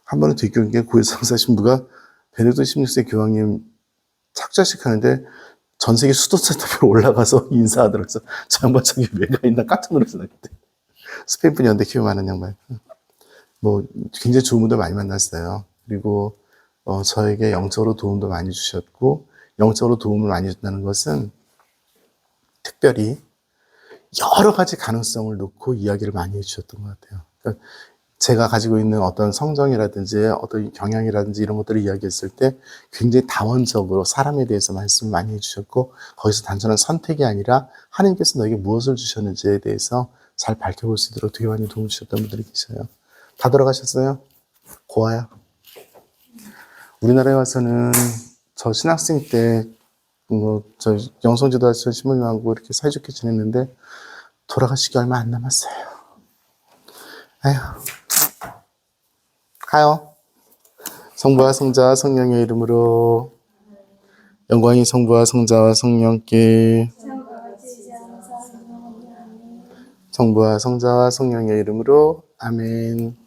한 번은 되게 웃긴 게 고해 성사 신부가 베네딕토 16세 교황님 착좌식 하는데 전 세계 수도센터로 올라가서 인사하더라고요. 저 양반 저기 왜가 있나 깜짝 놀랐어요. 그때. 스페인 분이었는데 키워 많은 양반. 굉장히 좋은 분들 많이 만났어요. 그리고 저에게 영적으로 도움도 많이 주셨고 영적으로 도움을 많이 준다는 것은 특별히 여러 가지 가능성을 놓고 이야기를 많이 해주셨던 것 같아요. 그러니까 제가 가지고 있는 어떤 성정이라든지 어떤 경향이라든지 이런 것들을 이야기했을 때 굉장히 다원적으로 사람에 대해서 말씀을 많이 해주셨고 거기서 단순한 선택이 아니라 하나님께서 너에게 무엇을 주셨는지에 대해서 잘 밝혀볼 수 있도록 되게 많이 도움 주셨던 분들이 계셔요. 다 돌아가셨어요? 고아야. 우리나라에 와서는 저 신학생 때 저 영성지도하시던 신부님하고 이렇게 사이좋게 지냈는데 돌아가시기 얼마 안 남았어요. 아휴. 가요. 성부와 성자와 성령의 이름으로 영광이 성부와 성자와 성령께 성부와 성자와 성령의 이름으로 아멘.